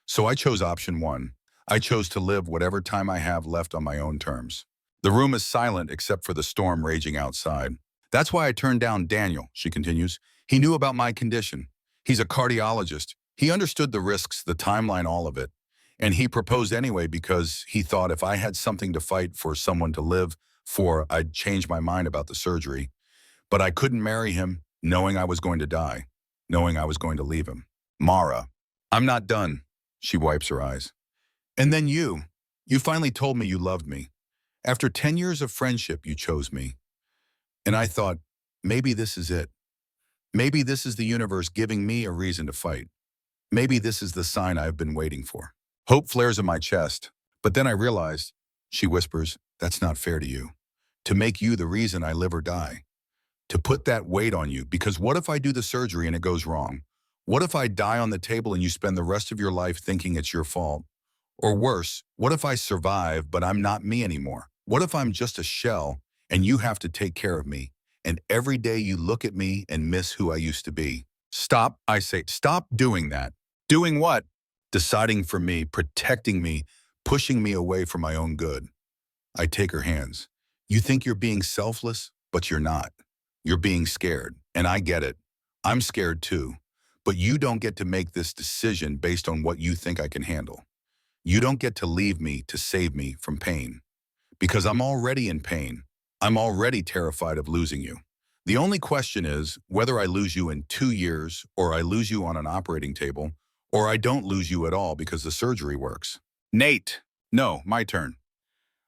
So I chose option 1. I chose to live whatever time I have left on my own terms. The room is silent except for the storm raging outside. That's why I turned down Daniel, she continues. He knew about my condition. He's a cardiologist. He understood the risks, the timeline, all of it. And he proposed anyway because he thought if I had something to fight for, someone to live for, I'd change my mind about the surgery. But I couldn't marry him knowing I was going to die, knowing I was going to leave him. Mara, I'm not done. She wipes her eyes. And then you finally told me you loved me. After 10 years of friendship, you chose me. And I thought, maybe this is it. Maybe this is the universe giving me a reason to fight. Maybe this is the sign I've been waiting for. Hope flares in my chest. But then I realized, she whispers, that's not fair to you. To make you the reason I live or die. To put that weight on you, because what if I do the surgery and it goes wrong? What if I die on the table and you spend the rest of your life thinking it's your fault? Or worse, what if I survive but I'm not me anymore? What if I'm just a shell and you have to take care of me? And every day you look at me and miss who I used to be. Stop, I say, stop doing that. Doing what? Deciding for me, protecting me, pushing me away from my own good. I take her hands. You think you're being selfless, but you're not. You're being scared, and I get it. I'm scared too. But you don't get to make this decision based on what you think I can handle. You don't get to leave me to save me from pain. Because I'm already in pain. I'm already terrified of losing you. The only question is whether I lose you in 2 years, or I lose you on an operating table, or I don't lose you at all because the surgery works. Nate! No, my turn.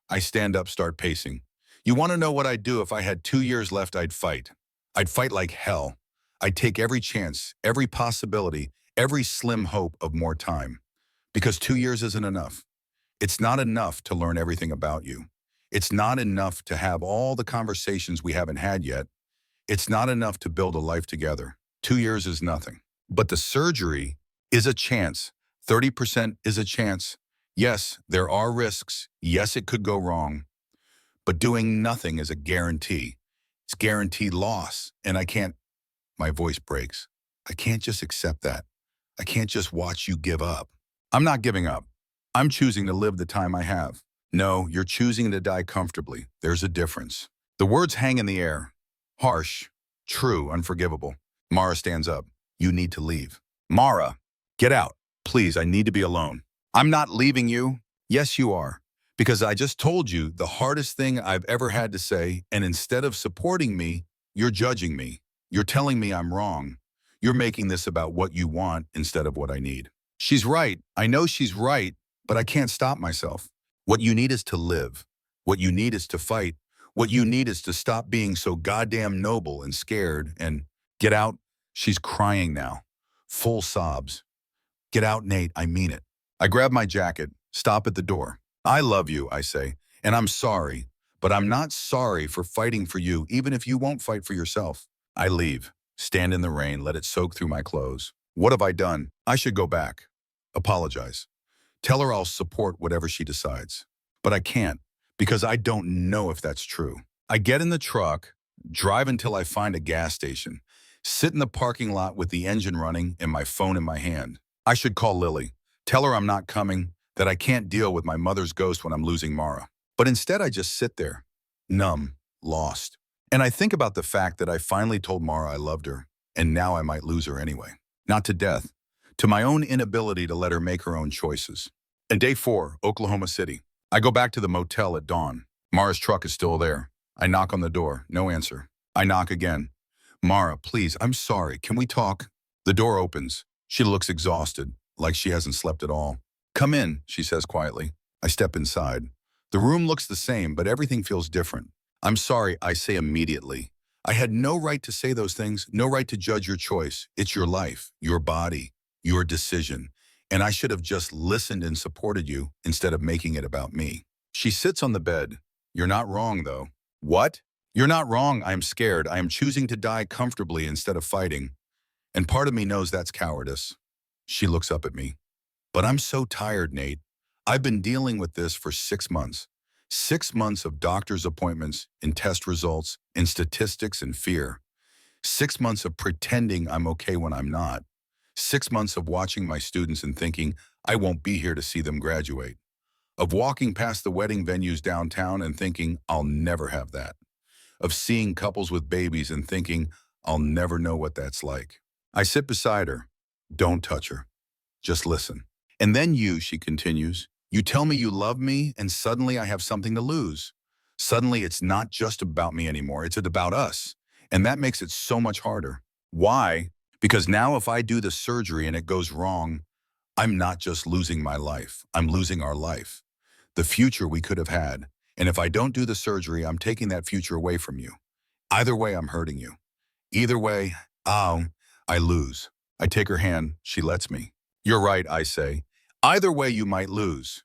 I stand up, start pacing. You want to know what I'd do if I had 2 years left? I'd fight. I'd fight like hell. I'd take every chance, every possibility, every slim hope of more time. Because 2 years isn't enough. It's not enough to learn everything about you. It's not enough to have all the conversations we haven't had yet. It's not enough to build a life together. 2 years is nothing. But the surgery is a chance. 30% is a chance. Yes, there are risks. Yes, it could go wrong. But doing nothing is a guarantee. It's guaranteed loss. And I can't, my voice breaks. I can't just accept that. I can't just watch you give up. I'm not giving up. I'm choosing to live the time I have. No, you're choosing to die comfortably. There's a difference. The words hang in the air. Harsh, true, unforgivable. Mara stands up. You need to leave. Mara, get out. Please, I need to be alone. I'm not leaving you. Yes, you are. Because I just told you the hardest thing I've ever had to say, and instead of supporting me, you're judging me. You're telling me I'm wrong. You're making this about what you want instead of what I need. She's right. I know she's right, but I can't stop myself. What you need is to live. What you need is to fight. What you need is to stop being so goddamn noble and scared and get out. She's crying now. Full sobs. Get out, Nate. I mean it. I grab my jacket, stop at the door. I love you, I say, and I'm sorry, but I'm not sorry for fighting for you, even if you won't fight for yourself. I leave, stand in the rain, let it soak through my clothes. What have I done? I should go back. Apologize. Tell her I'll support whatever she decides. But I can't, because I don't know if that's true. I get in the truck, drive until I find a gas station, sit in the parking lot with the engine running and my phone in my hand. I should call Lily, tell her I'm not coming, that I can't deal with my mother's ghost when I'm losing Mara. But instead I just sit there, numb, lost. And I think about the fact that I finally told Mara I loved her, and now I might lose her anyway. Not to death, to my own inability to let her make her own choices. And day 4, Oklahoma City. I go back to the motel at dawn. Mara's truck is still there. I knock on the door, no answer. I knock again. Mara, please, I'm sorry, can we talk? The door opens. She looks exhausted, like she hasn't slept at all. Come in, she says quietly. I step inside. The room looks the same, but everything feels different. I'm sorry, I say immediately. I had no right to say those things, no right to judge your choice. It's your life, your body, your decision. And I should have just listened and supported you instead of making it about me. She sits on the bed. You're not wrong, though. What? You're not wrong. I am scared. I am choosing to die comfortably instead of fighting. And part of me knows that's cowardice. She looks up at me. But I'm so tired, Nate. I've been dealing with this for 6 months. 6 months of doctor's appointments and test results and statistics and fear. 6 months of pretending I'm okay when I'm not. 6 months of watching my students and thinking I won't be here to see them graduate. Of walking past the wedding venues downtown and thinking I'll never have that. Of seeing couples with babies and thinking I'll never know what that's like. I sit beside her. Don't touch her. Just listen. And then you, she continues, you tell me you love me and suddenly I have something to lose. Suddenly it's not just about me anymore, it's about us. And that makes it so much harder. Why? Because now if I do the surgery and it goes wrong, I'm not just losing my life, I'm losing our life. The future we could have had. And if I don't do the surgery, I'm taking that future away from you. Either way, I'm hurting you. Either way, I lose. I take her hand, she lets me. You're right, I say. Either way you might lose,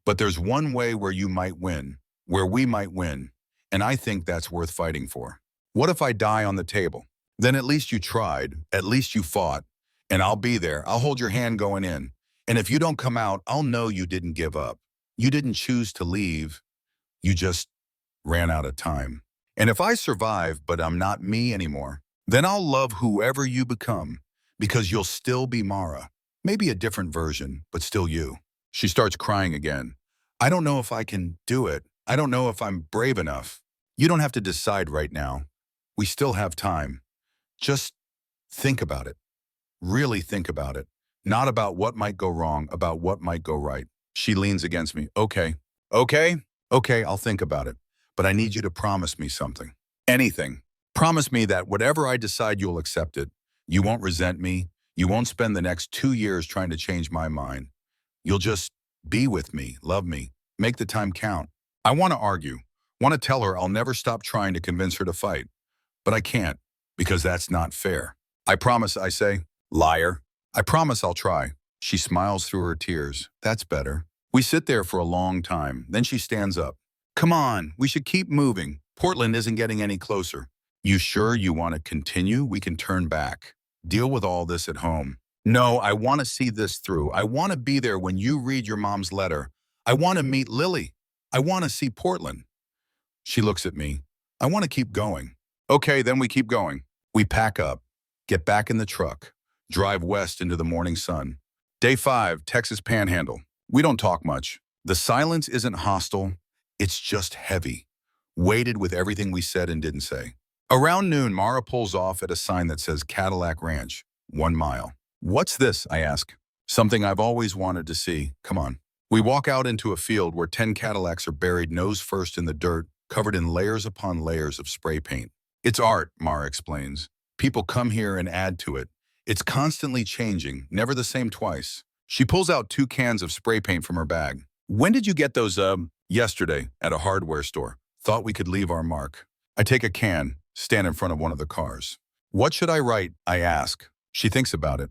but there's one way where you might win, where we might win, and I think that's worth fighting for. What if I die on the table? Then at least you tried, at least you fought, and I'll be there. I'll hold your hand going in. And if you don't come out, I'll know you didn't give up. You didn't choose to leave. You just ran out of time. And if I survive, but I'm not me anymore, then I'll love whoever you become, because you'll still be Mara. Maybe a different version, but still you. She starts crying again. I don't know if I can do it. I don't know if I'm brave enough. You don't have to decide right now. We still have time. Just think about it. Really think about it. Not about what might go wrong, about what might go right. She leans against me. Okay. Okay, I'll think about it. But I need you to promise me something. Anything. Promise me that whatever I decide, you'll accept it. You won't resent me. You won't spend the next 2 years trying to change my mind. You'll just be with me, love me, make the time count. I want to argue, want to tell her I'll never stop trying to convince her to fight. But I can't, because that's not fair. I promise, I say. Liar. I promise I'll try. She smiles through her tears. That's better. We sit there for a long time. Then she stands up. Come on, we should keep moving. Portland isn't getting any closer. You sure you want to continue? We can turn back. Deal with all this at home. No, I want to see this through. I want to be there when you read your mom's letter. I want to meet Lily. I want to see Portland. She looks at me. I want to keep going. Okay, then we keep going. We pack up, get back in the truck, drive west into the morning sun. Day 5, Texas Panhandle. We don't talk much. The silence isn't hostile. It's just heavy, weighted with everything we said and didn't say. Around noon, Mara pulls off at a sign that says Cadillac Ranch, 1 mile. What's this? I ask. Something I've always wanted to see. Come on. We walk out into a field where 10 Cadillacs are buried nose first in the dirt, covered in layers upon layers of spray paint. It's art, Mara explains. People come here and add to it. It's constantly changing, never the same twice. She pulls out 2 cans of spray paint from her bag. When did you get those, Yesterday, at a hardware store. Thought we could leave our mark. I take a can, stand in front of one of the cars. What should I write? I ask. She thinks about it,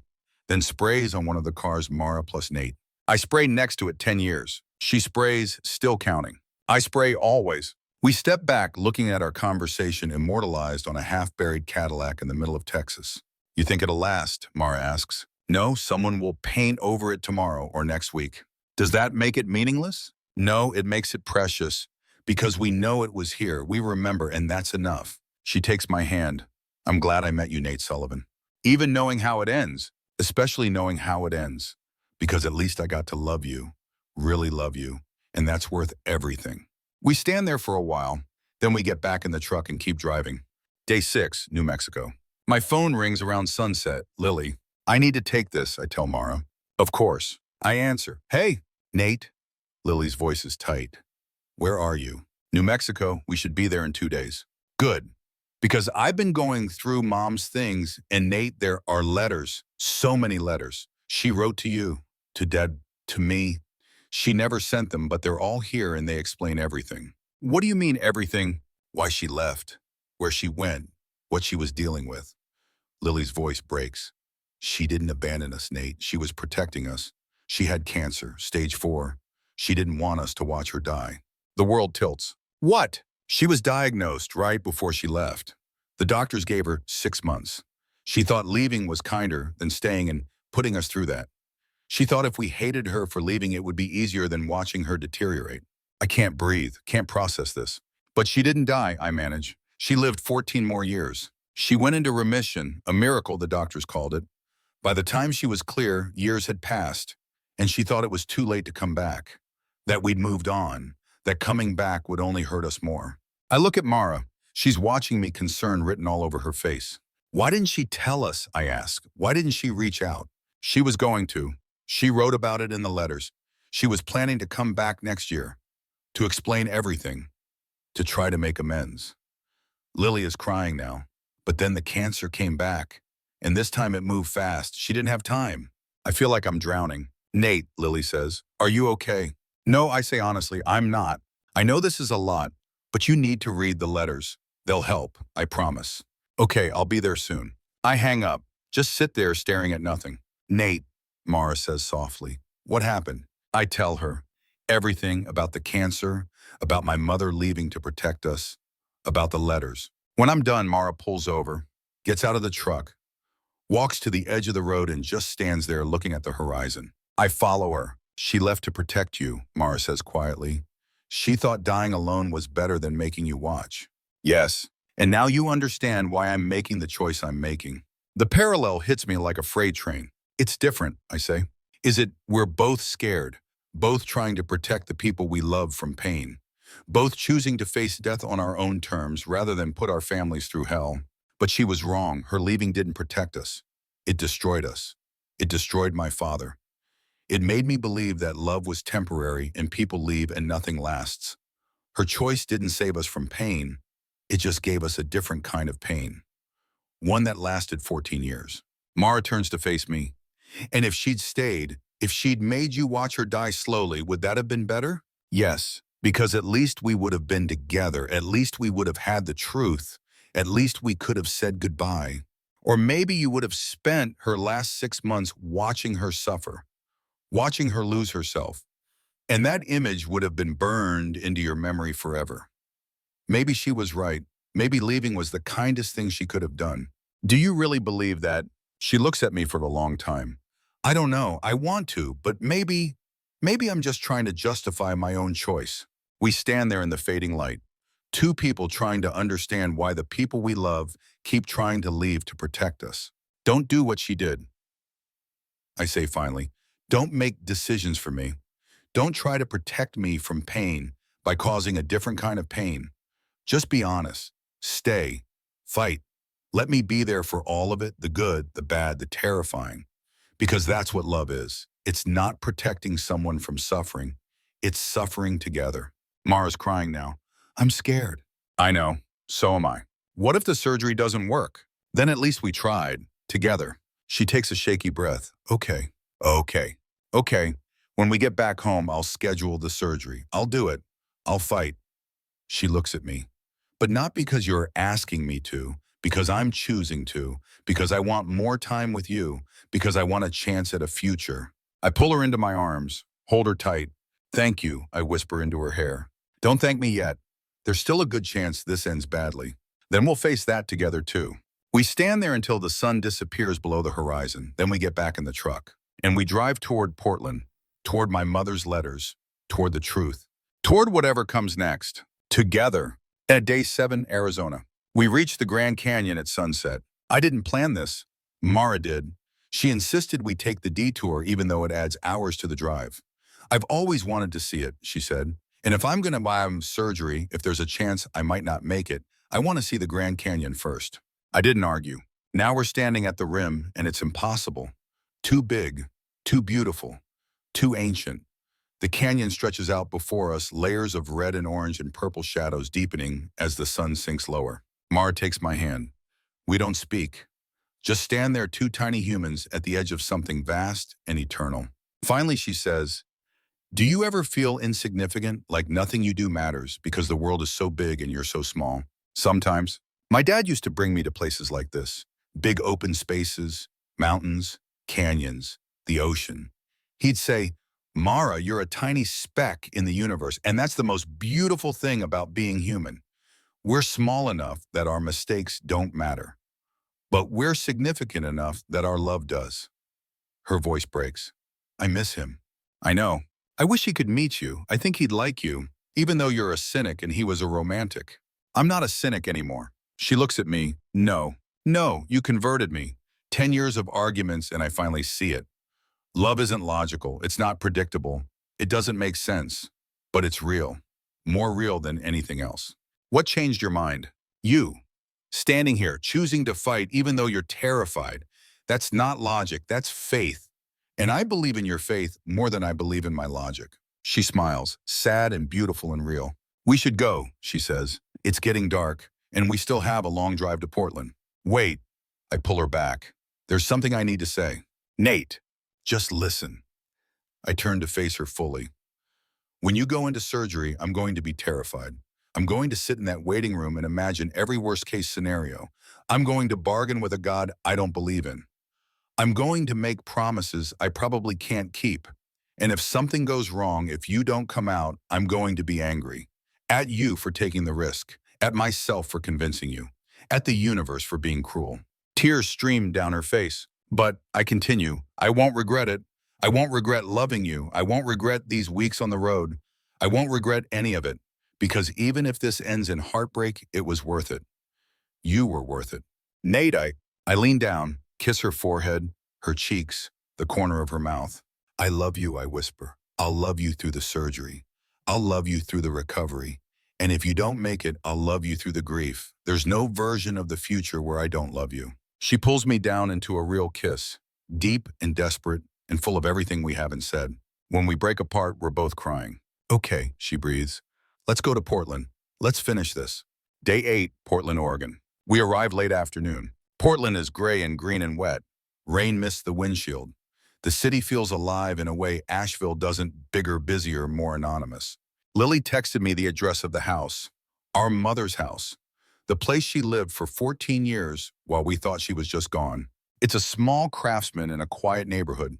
then sprays on one of the cars Mara plus Nate. I spray next to it 10 years. She sprays, still counting. I spray always. We step back, looking at our conversation immortalized on a half-buried Cadillac in the middle of Texas. You think it'll last? Mara asks. No, someone will paint over it tomorrow or next week. Does that make it meaningless? No, it makes it precious. Because we know it was here, we remember, and that's enough. She takes my hand. I'm glad I met you, Nate Sullivan. Even knowing how it ends, especially knowing how it ends. Because at least I got to love you, really love you, and that's worth everything. We stand there for a while, then we get back in the truck and keep driving. Day 6, New Mexico. My phone rings around sunset. Lily. I need to take this, I tell Mara. Of course. I answer. Hey, Nate. Lily's voice is tight. Where are you? New Mexico. We should be there in 2 days. Good. Because I've been going through Mom's things, and Nate, there are letters. So many letters. She wrote to you, to Dad, to me. She never sent them, but they're all here and they explain everything. What do you mean everything? Why she left, where she went, what she was dealing with. Lily's voice breaks. She didn't abandon us, Nate. She was protecting us. She had cancer, stage 4. She didn't want us to watch her die. The world tilts. What? She was diagnosed right before she left. The doctors gave her 6 months. She thought leaving was kinder than staying and putting us through that. She thought if we hated her for leaving, it would be easier than watching her deteriorate. I can't breathe, can't process this. But she didn't die, I manage. She lived 14 more years. She went into remission, a miracle the doctors called it. By the time she was clear, years had passed, and she thought it was too late to come back. That we'd moved on, that coming back would only hurt us more. I look at Mara. She's watching me, concern written all over her face. Why didn't she tell us, I ask? Why didn't she reach out? She was going to. She wrote about it in the letters. She was planning to come back next year, to explain everything, to try to make amends. Lily is crying now, but then the cancer came back, and this time it moved fast. She didn't have time. I feel like I'm drowning. Nate, Lily says, are you okay? No, I say honestly, I'm not. I know this is a lot, but you need to read the letters. They'll help, I promise. Okay, I'll be there soon. I hang up, just sit there staring at nothing. Nate, Mara says softly, what happened? I tell her everything about the cancer, about my mother leaving to protect us, about the letters. When I'm done, Mara pulls over, gets out of the truck, walks to the edge of the road and just stands there looking at the horizon. I follow her. She left to protect you, Mara says quietly. She thought dying alone was better than making you watch. Yes, and now you understand why I'm making the choice I'm making. The parallel hits me like a freight train. It's different, I say. Is it we're both scared, both trying to protect the people we love from pain, both choosing to face death on our own terms rather than put our families through hell. But she was wrong. Her leaving didn't protect us. It destroyed us. It destroyed my father. It made me believe that love was temporary and people leave and nothing lasts. Her choice didn't save us from pain. It just gave us a different kind of pain. One that lasted 14 years. Mara turns to face me. And if she'd stayed, if she'd made you watch her die slowly, would that have been better? Yes, because at least we would have been together. At least we would have had the truth. At least we could have said goodbye. Or maybe you would have spent her last 6 months watching her suffer. Watching her lose herself, And that image would have been burned into your memory forever. Maybe she was right. Maybe leaving was the kindest thing she could have done. Do you really believe that? She looks at me for a long time. I don't know. I want to, but maybe I'm just trying to justify my own choice. We stand there in the fading light. Two people trying to understand why the people we love keep trying to leave to protect us. Don't do what she did, I say finally. Don't make decisions for me. Don't try to protect me from pain by causing a different kind of pain. Just be honest. Stay. Fight. Let me be there for all of it, the good, the bad, the terrifying. Because that's what love is. It's not protecting someone from suffering. It's suffering together. Mara's crying now. I'm scared. I know. So am I. What if the surgery doesn't work? Then at least we tried. Together. She takes a shaky breath. Okay. Okay. Okay. When we get back home, I'll schedule the surgery. I'll do it. I'll fight. She looks at me. But not because you're asking me to, because I'm choosing to, because I want more time with you, because I want a chance at a future. I pull her into my arms, hold her tight. Thank you, I whisper into her hair. Don't thank me yet. There's still a good chance this ends badly. Then we'll face that together too. We stand there until the sun disappears below the horizon. Then we get back in the truck. And we drive toward Portland, toward my mother's letters, toward the truth, toward whatever comes next. Together. At Day 7, Arizona. We reached the Grand Canyon at sunset. I didn't plan this. Mara did. She insisted we take the detour even though it adds hours to the drive. I've always wanted to see it, she said. And if I'm going to buy surgery, if there's a chance I might not make it, I want to see the Grand Canyon first. I didn't argue. Now we're standing at the rim, and it's impossible. Too big, too beautiful, too ancient. The canyon stretches out before us, layers of red and orange and purple shadows deepening as the sun sinks lower. Mara takes my hand. We don't speak. Just stand there, two tiny humans at the edge of something vast and eternal. Finally, she says, do you ever feel insignificant, like nothing you do matters because the world is so big and you're so small? Sometimes. My dad used to bring me to places like this. Big open spaces, mountains, canyons, the ocean. He'd say, Mara, you're a tiny speck in the universe, and that's the most beautiful thing about being human. We're small enough that our mistakes don't matter, but we're significant enough that our love does. Her voice breaks. I miss him. I know. I wish he could meet you. I think he'd like you, even though you're a cynic and he was a romantic. I'm not a cynic anymore. She looks at me. No, you converted me. 10 years of arguments and I finally see it. Love isn't logical. It's not predictable. It doesn't make sense, but it's real. More real than anything else. What changed your mind? You. Standing here, choosing to fight even though you're terrified. That's not logic. That's faith. And I believe in your faith more than I believe in my logic. She smiles, sad and beautiful and real. We should go, she says. It's getting dark, and we still have a long drive to Portland. Wait. I pull her back. There's something I need to say. Nate. Just listen. I turn to face her fully. When you go into surgery, I'm going to be terrified. I'm going to sit in that waiting room and imagine every worst-case scenario. I'm going to bargain with a God I don't believe in. I'm going to make promises I probably can't keep. And if something goes wrong, if you don't come out, I'm going to be angry. At you for taking the risk. At myself for convincing you. At the universe for being cruel. Tears streamed down her face. But, I continue, I won't regret it. I won't regret loving you. I won't regret these weeks on the road. I won't regret any of it. Because even if this ends in heartbreak, it was worth it. You were worth it. Nate, I lean down, kiss her forehead, her cheeks, the corner of her mouth. I love you, I whisper. I'll love you through the surgery. I'll love you through the recovery. And if you don't make it, I'll love you through the grief. There's no version of the future where I don't love you. She pulls me down into a real kiss, deep and desperate and full of everything we haven't said. When we break apart, we're both crying. Okay, she breathes. Let's go to Portland. Let's finish this. Day 8, Portland, Oregon. We arrive late afternoon. Portland is gray and green and wet. Rain missed the windshield. The city feels alive in a way Asheville doesn't, bigger, busier, more anonymous. Lily texted me the address of the house, our mother's house, the place she lived for 14 years while we thought she was just gone. It's a small craftsman in a quiet neighborhood.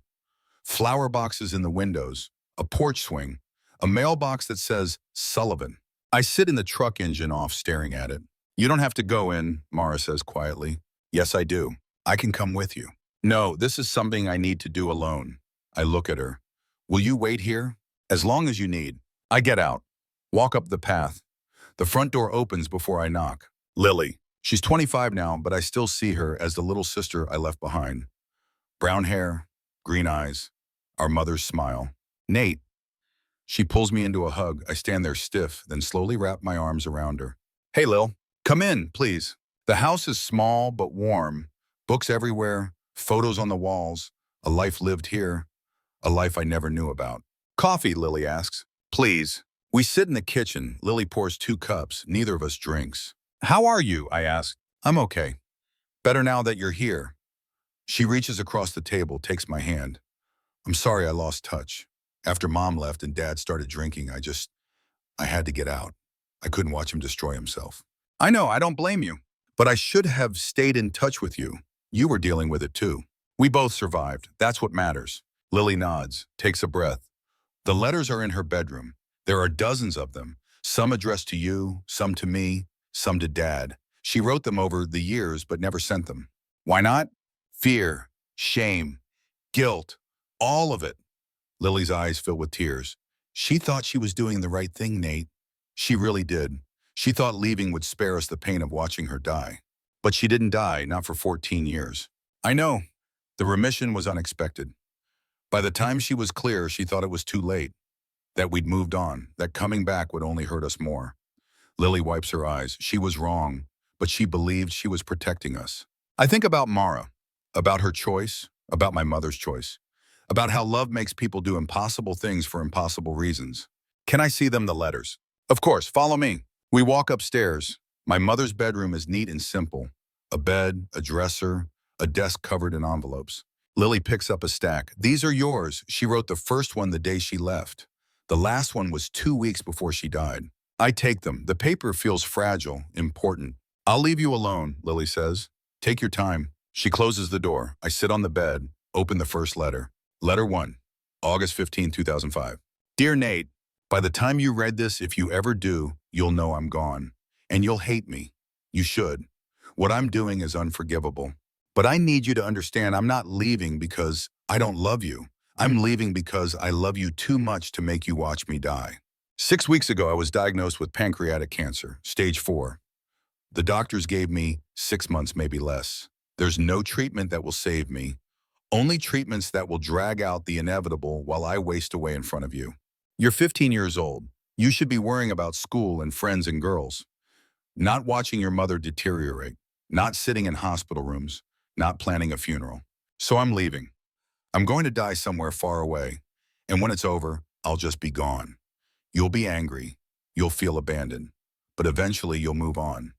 Flower boxes in the windows, a porch swing, A mailbox that says Sullivan. I sit in the truck engine off staring at it. You don't have to go in, Mara says quietly. Yes, I do. I can come with you. No, this is something I need to do alone. I look at her. Will you wait here? As long as you need. I get out. Walk up the path. The front door opens before I knock. Lily. She's 25 now, but I still see her as the little sister I left behind. Brown hair, green eyes, our mother's smile. Nate. She pulls me into a hug. I stand there stiff, then slowly wrap my arms around her. Hey, Lil. Come in, please. The house is small but warm. Books everywhere, photos on the walls, a life lived here, a life I never knew about. Coffee, Lily asks. Please. We sit in the kitchen. Lily pours 2 cups. Neither of us drinks. How are you? I ask. I'm okay. Better now that you're here. She reaches across the table, takes my hand. I'm sorry I lost touch. After Mom left and Dad started drinking, I had to get out. I couldn't watch him destroy himself. I know, I don't blame you. But I should have stayed in touch with you. You were dealing with it too. We both survived. That's what matters. Lily nods, takes a breath. The letters are in her bedroom. There are dozens of them. Some addressed to you, some to me, some to Dad. She wrote them over the years but never sent them. Why not? Fear, shame, guilt, all of it. Lily's eyes fill with tears. She thought she was doing the right thing, Nate. She really did. She thought leaving would spare us the pain of watching her die. But she didn't die, not for 14 years. I know. The remission was unexpected. By the time she was clear, she thought it was too late. That we'd moved on, that coming back would only hurt us more. Lily wipes her eyes. She was wrong, but she believed she was protecting us. I think about Mara, about her choice, about my mother's choice, about how love makes people do impossible things for impossible reasons. Can I see them, the letters? Of course, follow me. We walk upstairs. My mother's bedroom is neat and simple. A bed, a dresser, a desk covered in envelopes. Lily picks up a stack. These are yours. She wrote the first one the day she left. The last one was 2 weeks before she died. I take them. The paper feels fragile, important. I'll leave you alone, Lily says. Take your time. She closes the door. I sit on the bed, open the first letter. Letter 1, August 15, 2005. Dear Nate, by the time you read this, if you ever do, you'll know I'm gone. And you'll hate me. You should. What I'm doing is unforgivable. But I need you to understand I'm not leaving because I don't love you. I'm leaving because I love you too much to make you watch me die. 6 weeks ago, I was diagnosed with pancreatic cancer, stage 4. The doctors gave me 6 months, maybe less. There's no treatment that will save me. Only treatments that will drag out the inevitable while I waste away in front of you. You're 15 years old. You should be worrying about school and friends and girls. Not watching your mother deteriorate. Not sitting in hospital rooms. Not planning a funeral. So I'm leaving. I'm going to die somewhere far away. And when it's over, I'll just be gone. You'll be angry. You'll feel abandoned. But eventually you'll move on.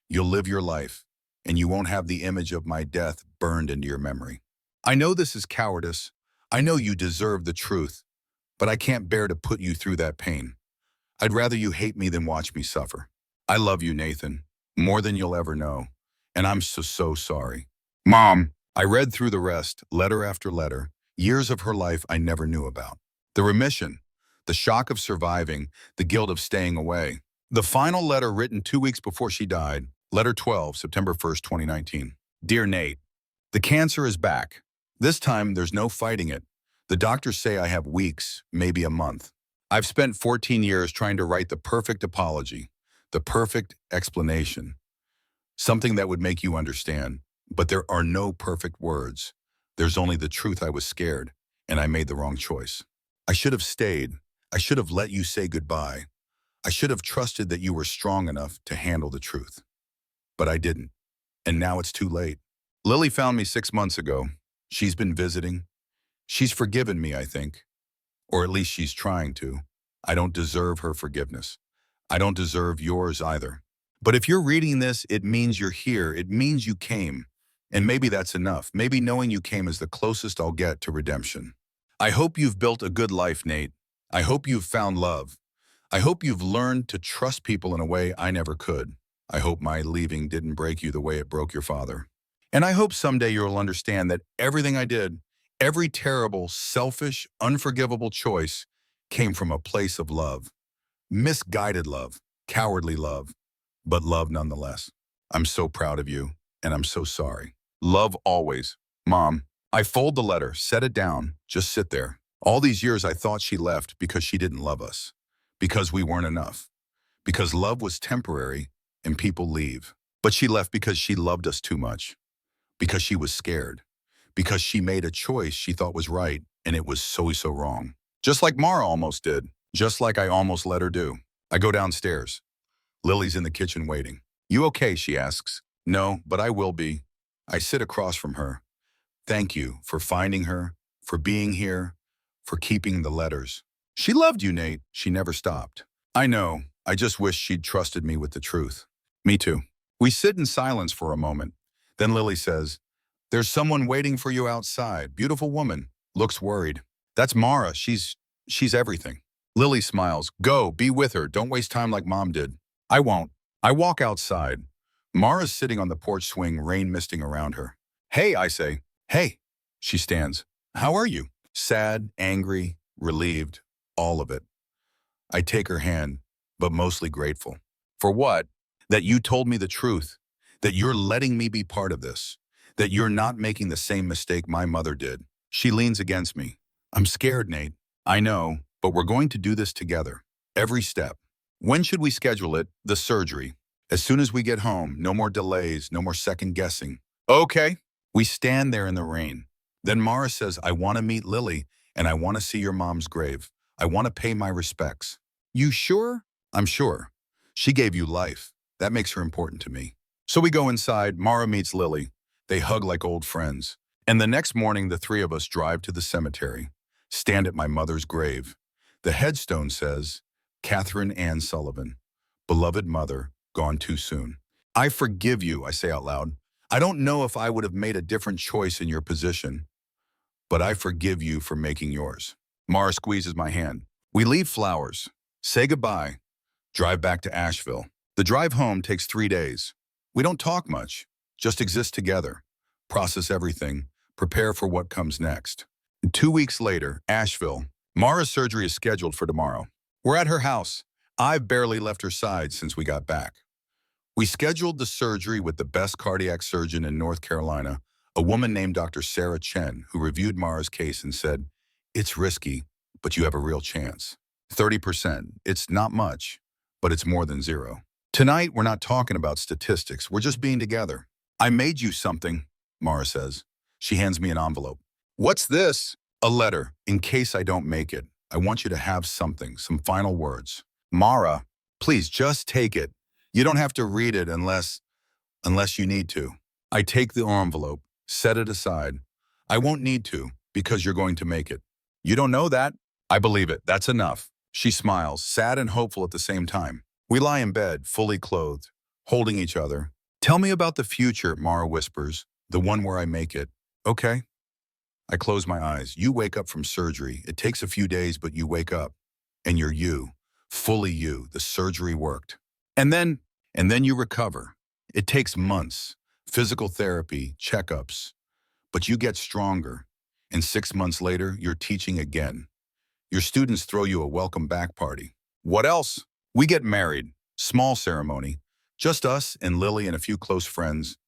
You'll live your life. And you won't have the image of my death burned into your memory. I know this is cowardice. I know you deserve the truth. But I can't bear to put you through that pain. I'd rather you hate me than watch me suffer. I love you, Nathan, more than you'll ever know. And I'm so sorry. Mom. I read through the rest, letter after letter, years of her life I never knew about. The remission, the shock of surviving, the guilt of staying away. The final letter written 2 weeks before she died, letter 12, September 1st, 2019. Dear Nate, the cancer is back. This time there's no fighting it. The doctors say I have weeks, maybe a month. I've spent 14 years trying to write the perfect apology, the perfect explanation, something that would make you understand. But there are no perfect words. There's only the truth. I was scared, and I made the wrong choice. I should have stayed. I should have let you say goodbye. I should have trusted that you were strong enough to handle the truth. But I didn't, and now it's too late. Lily found me 6 months ago. She's been visiting. She's forgiven me, I think. Or at least she's trying to. I don't deserve her forgiveness. I don't deserve yours either. But if you're reading this, it means you're here. It means you came. And maybe that's enough. Maybe knowing you came is the closest I'll get to redemption. I hope you've built a good life, Nate. I hope you've found love. I hope you've learned to trust people in a way I never could. I hope my leaving didn't break you the way it broke your father. And I hope someday you'll understand that everything I did, every terrible, selfish, unforgivable choice, came from a place of love. Misguided love, cowardly love, but love nonetheless. I'm so proud of you, and I'm so sorry. Love always. Mom, I fold the letter, set it down, just sit there. All these years I thought she left because she didn't love us, because we weren't enough, because love was temporary and people leave. But she left because she loved us too much, because she was scared, because she made a choice she thought was right and it was so wrong. Just like Mara almost did, just like I almost let her do. I go downstairs. Lily's in the kitchen waiting. You okay, she asks. No, but I will be. I sit across from her. Thank you for finding her, for being here, for keeping the letters. She loved you, Nate. She never stopped. I know. I just wish she'd trusted me with the truth. Me too. We sit in silence for a moment. Then Lily says, there's someone waiting for you outside. Beautiful woman. Looks worried. That's Mara. She's everything. Lily smiles. Go, be with her. Don't waste time like Mom did. I won't. I walk outside. Mara's sitting on the porch swing, rain misting around her. Hey, I say. Hey. She stands. How are you? Sad, angry, relieved, all of it. I take her hand, but mostly grateful. For what? That you told me the truth. That you're letting me be part of this. That you're not making the same mistake my mother did. She leans against me. I'm scared, Nate. I know, but we're going to do this together. Every step. When should we schedule it? The surgery. As soon as we get home, no more delays, no more second guessing. Okay. We stand there in the rain. Then Mara says, I want to meet Lily and I want to see your mom's grave. I want to pay my respects. You sure? I'm sure. She gave you life. That makes her important to me. So we go inside. Mara meets Lily. They hug like old friends. And the next morning, the three of us drive to the cemetery, stand at my mother's grave. The headstone says, Catherine Ann Sullivan, beloved mother, gone too soon. I forgive you, I say out loud. I don't know if I would have made a different choice in your position, but I forgive you for making yours. Mara squeezes my hand. We leave flowers, say goodbye, drive back to Asheville. The drive home takes 3 days. We don't talk much, just exist together, process everything, prepare for what comes next. And 2 weeks later, Asheville. Mara's surgery is scheduled for tomorrow. We're at her house. I've barely left her side since we got back. We scheduled the surgery with the best cardiac surgeon in North Carolina, a woman named Dr. Sarah Chen, who reviewed Mara's case and said, it's risky, but you have a real chance. 30%. It's not much, but it's more than zero. Tonight, we're not talking about statistics. We're just being together. I made you something, Mara says. She hands me an envelope. What's this? A letter, in case I don't make it. I want you to have something, some final words. Mara, please just take it. You don't have to read it unless you need to. I take the envelope, set it aside. I won't need to, because you're going to make it. You don't know that? I believe it. That's enough. She smiles, sad and hopeful at the same time. We lie in bed, fully clothed, holding each other. Tell me about the future, Mara whispers, the one where I make it. Okay. I close my eyes. You wake up from surgery. It takes a few days, but you wake up. And you're you, fully you. The surgery worked. And then you recover. It takes months, physical therapy, checkups. But you get stronger. And 6 months later, you're teaching again. Your students throw you a welcome back party. What else? We get married. Small ceremony. Just us and Lily and a few close friends.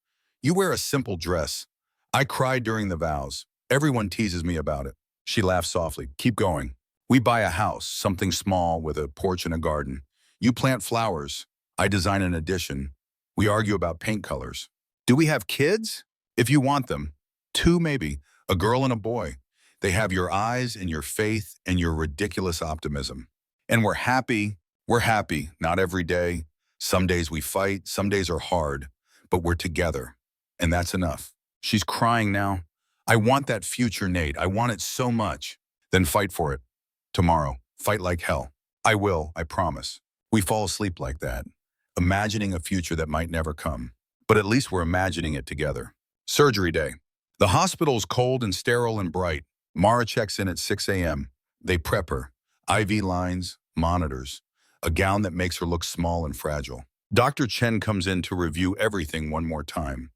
You wear a simple dress. I cried during the vows. Everyone teases me about it. She laughs softly. Keep going. We buy a house, something small with a porch and a garden. You plant flowers. I design an addition. We argue about paint colors. Do we have kids? If you want them. 2 maybe. A girl and a boy. They have your eyes and your faith and your ridiculous optimism. And we're happy. We're happy. Not every day. Some days we fight. Some days are hard. But we're together. And that's enough. She's crying now. I want that future, Nate. I want it so much. Then fight for it. Tomorrow. Fight like hell. I will, I promise. We fall asleep like that, imagining a future that might never come. But at least we're imagining it together. Surgery day. The hospital's cold and sterile and bright. Mara checks in at 6 a.m. They prep her. IV lines, monitors. A gown that makes her look small and fragile. Dr. Chen comes in to review everything one more time.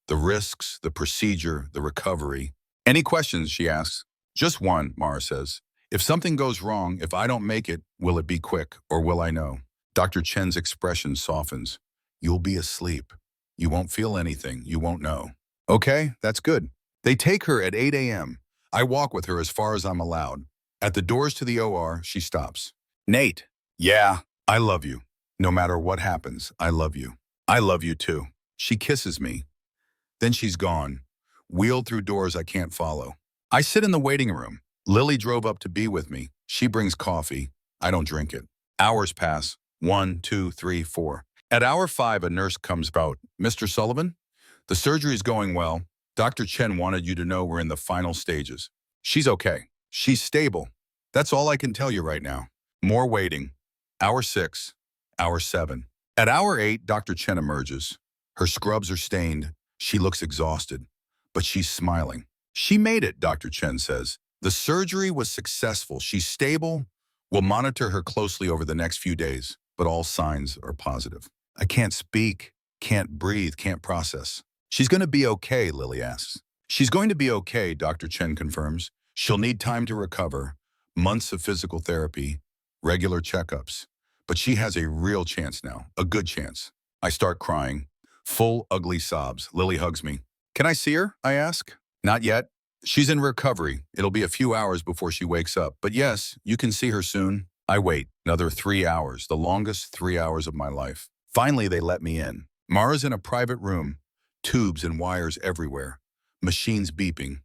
The risks, the procedure, the recovery. Any questions, she asks. Just one, Mara says. If something goes wrong, if I don't make it, will it be quick or will I know? Dr. Chen's expression softens. You'll be asleep. You won't feel anything. You won't know. Okay, that's good. They take her at 8 a.m. I walk with her as far as I'm allowed. At the doors to the OR, she stops. Nate. Yeah, I love you. No matter what happens, I love you. I love you too. She kisses me. Then she's gone, wheeled through doors I can't follow. I sit in the waiting room. Lily drove up to be with me. She brings coffee. I don't drink it. Hours pass. 1, 2, 3, 4. At hour 5, a nurse comes out. Mr. Sullivan, the surgery is going well. Dr. Chen wanted you to know we're in the final stages. She's okay. She's stable. That's all I can tell you right now. More waiting. Hour 6. Hour 7. At hour 8, Dr. Chen emerges. Her scrubs are stained. She looks exhausted, but she's smiling. She made it, Dr. Chen says. The surgery was successful. She's stable. We'll monitor her closely over the next few days, but all signs are positive. I can't speak, can't breathe, can't process. She's going to be okay, Lily asks. She's going to be okay, Dr. Chen confirms. She'll need time to recover, months of physical therapy, regular checkups. But she has a real chance now, a good chance. I start crying. Full, ugly sobs. Lily hugs me. Can I see her? I ask. Not yet. She's in recovery. It'll be a few hours before she wakes up. But yes, you can see her soon. I wait. Another 3 hours, the longest 3 hours of my life. Finally, they let me in. Mara's in a private room. Tubes and wires everywhere. Machines beeping.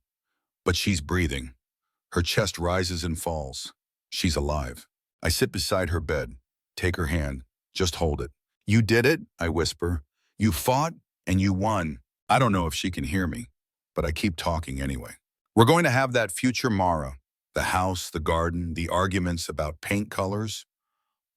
But she's breathing. Her chest rises and falls. She's alive. I sit beside her bed. Take her hand. Just hold it. You did it, I whisper. You fought and you won. I don't know if she can hear me, but I keep talking anyway. We're going to have that future Mara. The house, the garden, the arguments about paint colors.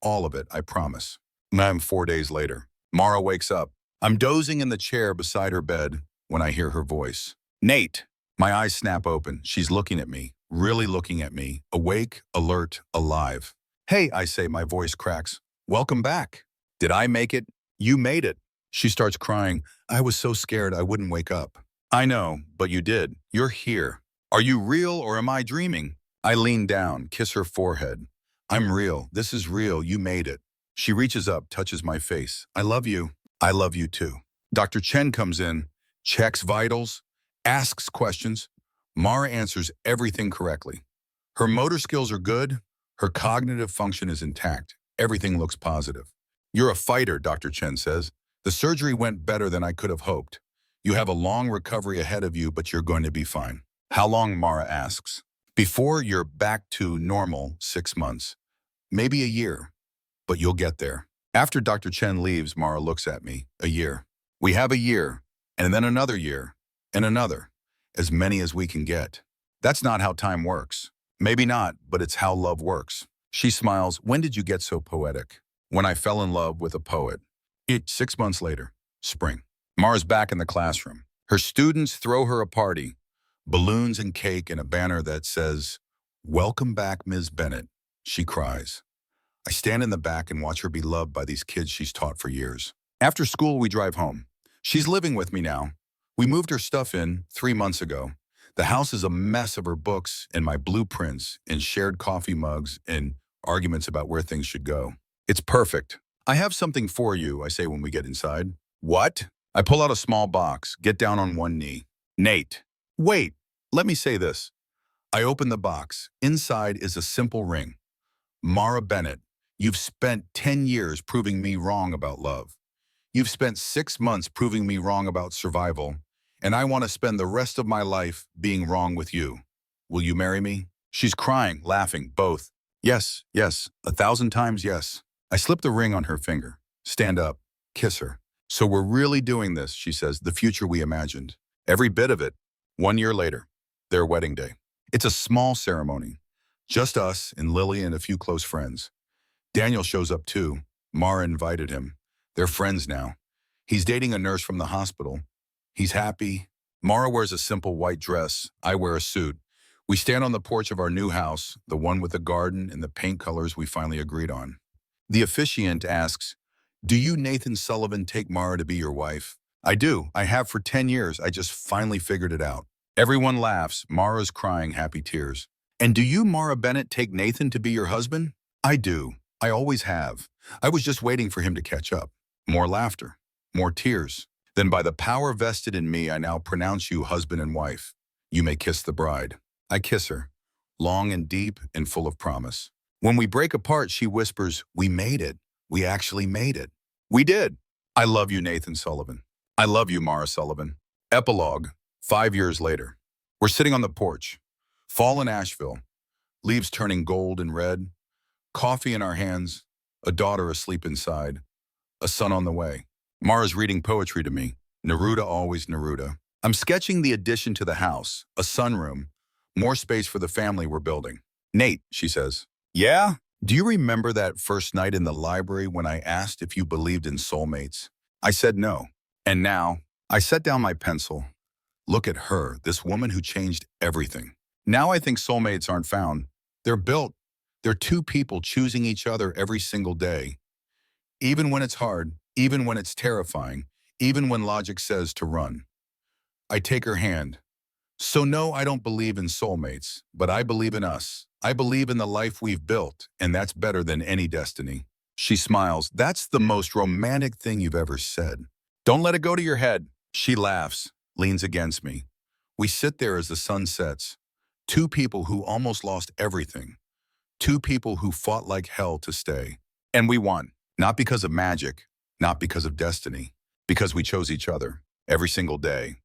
All of it, I promise. I'm 4 days later. Mara wakes up. I'm dozing in the chair beside her bed when I hear her voice. Nate. My eyes snap open. She's looking at me, really looking at me, awake, alert, alive. Hey, I say, my voice cracks. Welcome back. Did I make it? You made it. She starts crying. I was so scared I wouldn't wake up. I know, but you did. You're here. Are you real or am I dreaming? I lean down, kiss her forehead. I'm real. This is real. You made it. She reaches up, touches my face. I love you. I love you too. Dr. Chen comes in, checks vitals, asks questions. Mara answers everything correctly. Her motor skills are good. Her cognitive function is intact. Everything looks positive. You're a fighter, Dr. Chen says. The surgery went better than I could have hoped. You have a long recovery ahead of you, but you're going to be fine. How long, Mara asks. Before you're back to normal, 6 months. Maybe a year, but you'll get there. After Dr. Chen leaves, Mara looks at me. A year. We have a year, and then another year, and another. As many as we can get. That's not how time works. Maybe not, but it's how love works. She smiles. When did you get so poetic? When I fell in love with a poet. 6 months later. Spring. Mara's back in the classroom. Her students throw her a party. Balloons and cake and a banner that says, Welcome back, Ms. Bennett. She cries. I stand in the back and watch her be loved by these kids she's taught for years. After school, we drive home. She's living with me now. We moved her stuff in 3 months ago. The house is a mess of her books and my blueprints and shared coffee mugs and arguments about where things should go. It's perfect. I have something for you, I say when we get inside. What? I pull out a small box, get down on one knee. Nate. Wait, let me say this. I open the box. Inside is a simple ring. Mara Bennett, you've spent 10 years proving me wrong about love. You've spent 6 months proving me wrong about survival, and I want to spend the rest of my life being wrong with you. Will you marry me? She's crying, laughing, both. Yes, yes, 1,000 times yes. I slip the ring on her finger. Stand up, kiss her. So we're really doing this, she says, the future we imagined. Every bit of it. 1 year later, their wedding day. It's a small ceremony. Just us and Lily and a few close friends. Daniel shows up too. Mara invited him. They're friends now. He's dating a nurse from the hospital. He's happy. Mara wears a simple white dress. I wear a suit. We stand on the porch of our new house, the one with the garden and the paint colors we finally agreed on. The officiant asks, Do you, Nathan Sullivan, take Mara to be your wife? I do. I have for 10 years. I just finally figured it out. Everyone laughs. Mara's crying happy tears. And do you, Mara Bennett, take Nathan to be your husband? I do. I always have. I was just waiting for him to catch up. More laughter. More tears. Then by the power vested in me, I now pronounce you husband and wife. You may kiss the bride. I kiss her, long and deep and full of promise. When we break apart, she whispers, we made it. We actually made it. We did. I love you, Nathan Sullivan. I love you, Mara Sullivan. Epilogue, 5 years later. We're sitting on the porch. Fall in Asheville. Leaves turning gold and red. Coffee in our hands. A daughter asleep inside. A son on the way. Mara's reading poetry to me. Neruda, always Neruda. I'm sketching the addition to the house. A sunroom. More space for the family we're building. Nate, she says. Yeah? Do you remember that first night in the library when I asked if you believed in soulmates? I said no. And now, I set down my pencil. Look at her, this woman who changed everything. Now I think soulmates aren't found. They're built. They're two people choosing each other every single day. Even when it's hard, even when it's terrifying, even when logic says to run. I take her hand. So no, I don't believe in soulmates, but I believe in us. I believe in the life we've built, and that's better than any destiny. She smiles. That's the most romantic thing you've ever said. Don't let it go to your head. She laughs, leans against me. We sit there as the sun sets. Two people who almost lost everything. Two people who fought like hell to stay. And we won. Not because of magic, not because of destiny, because we chose each other every single day.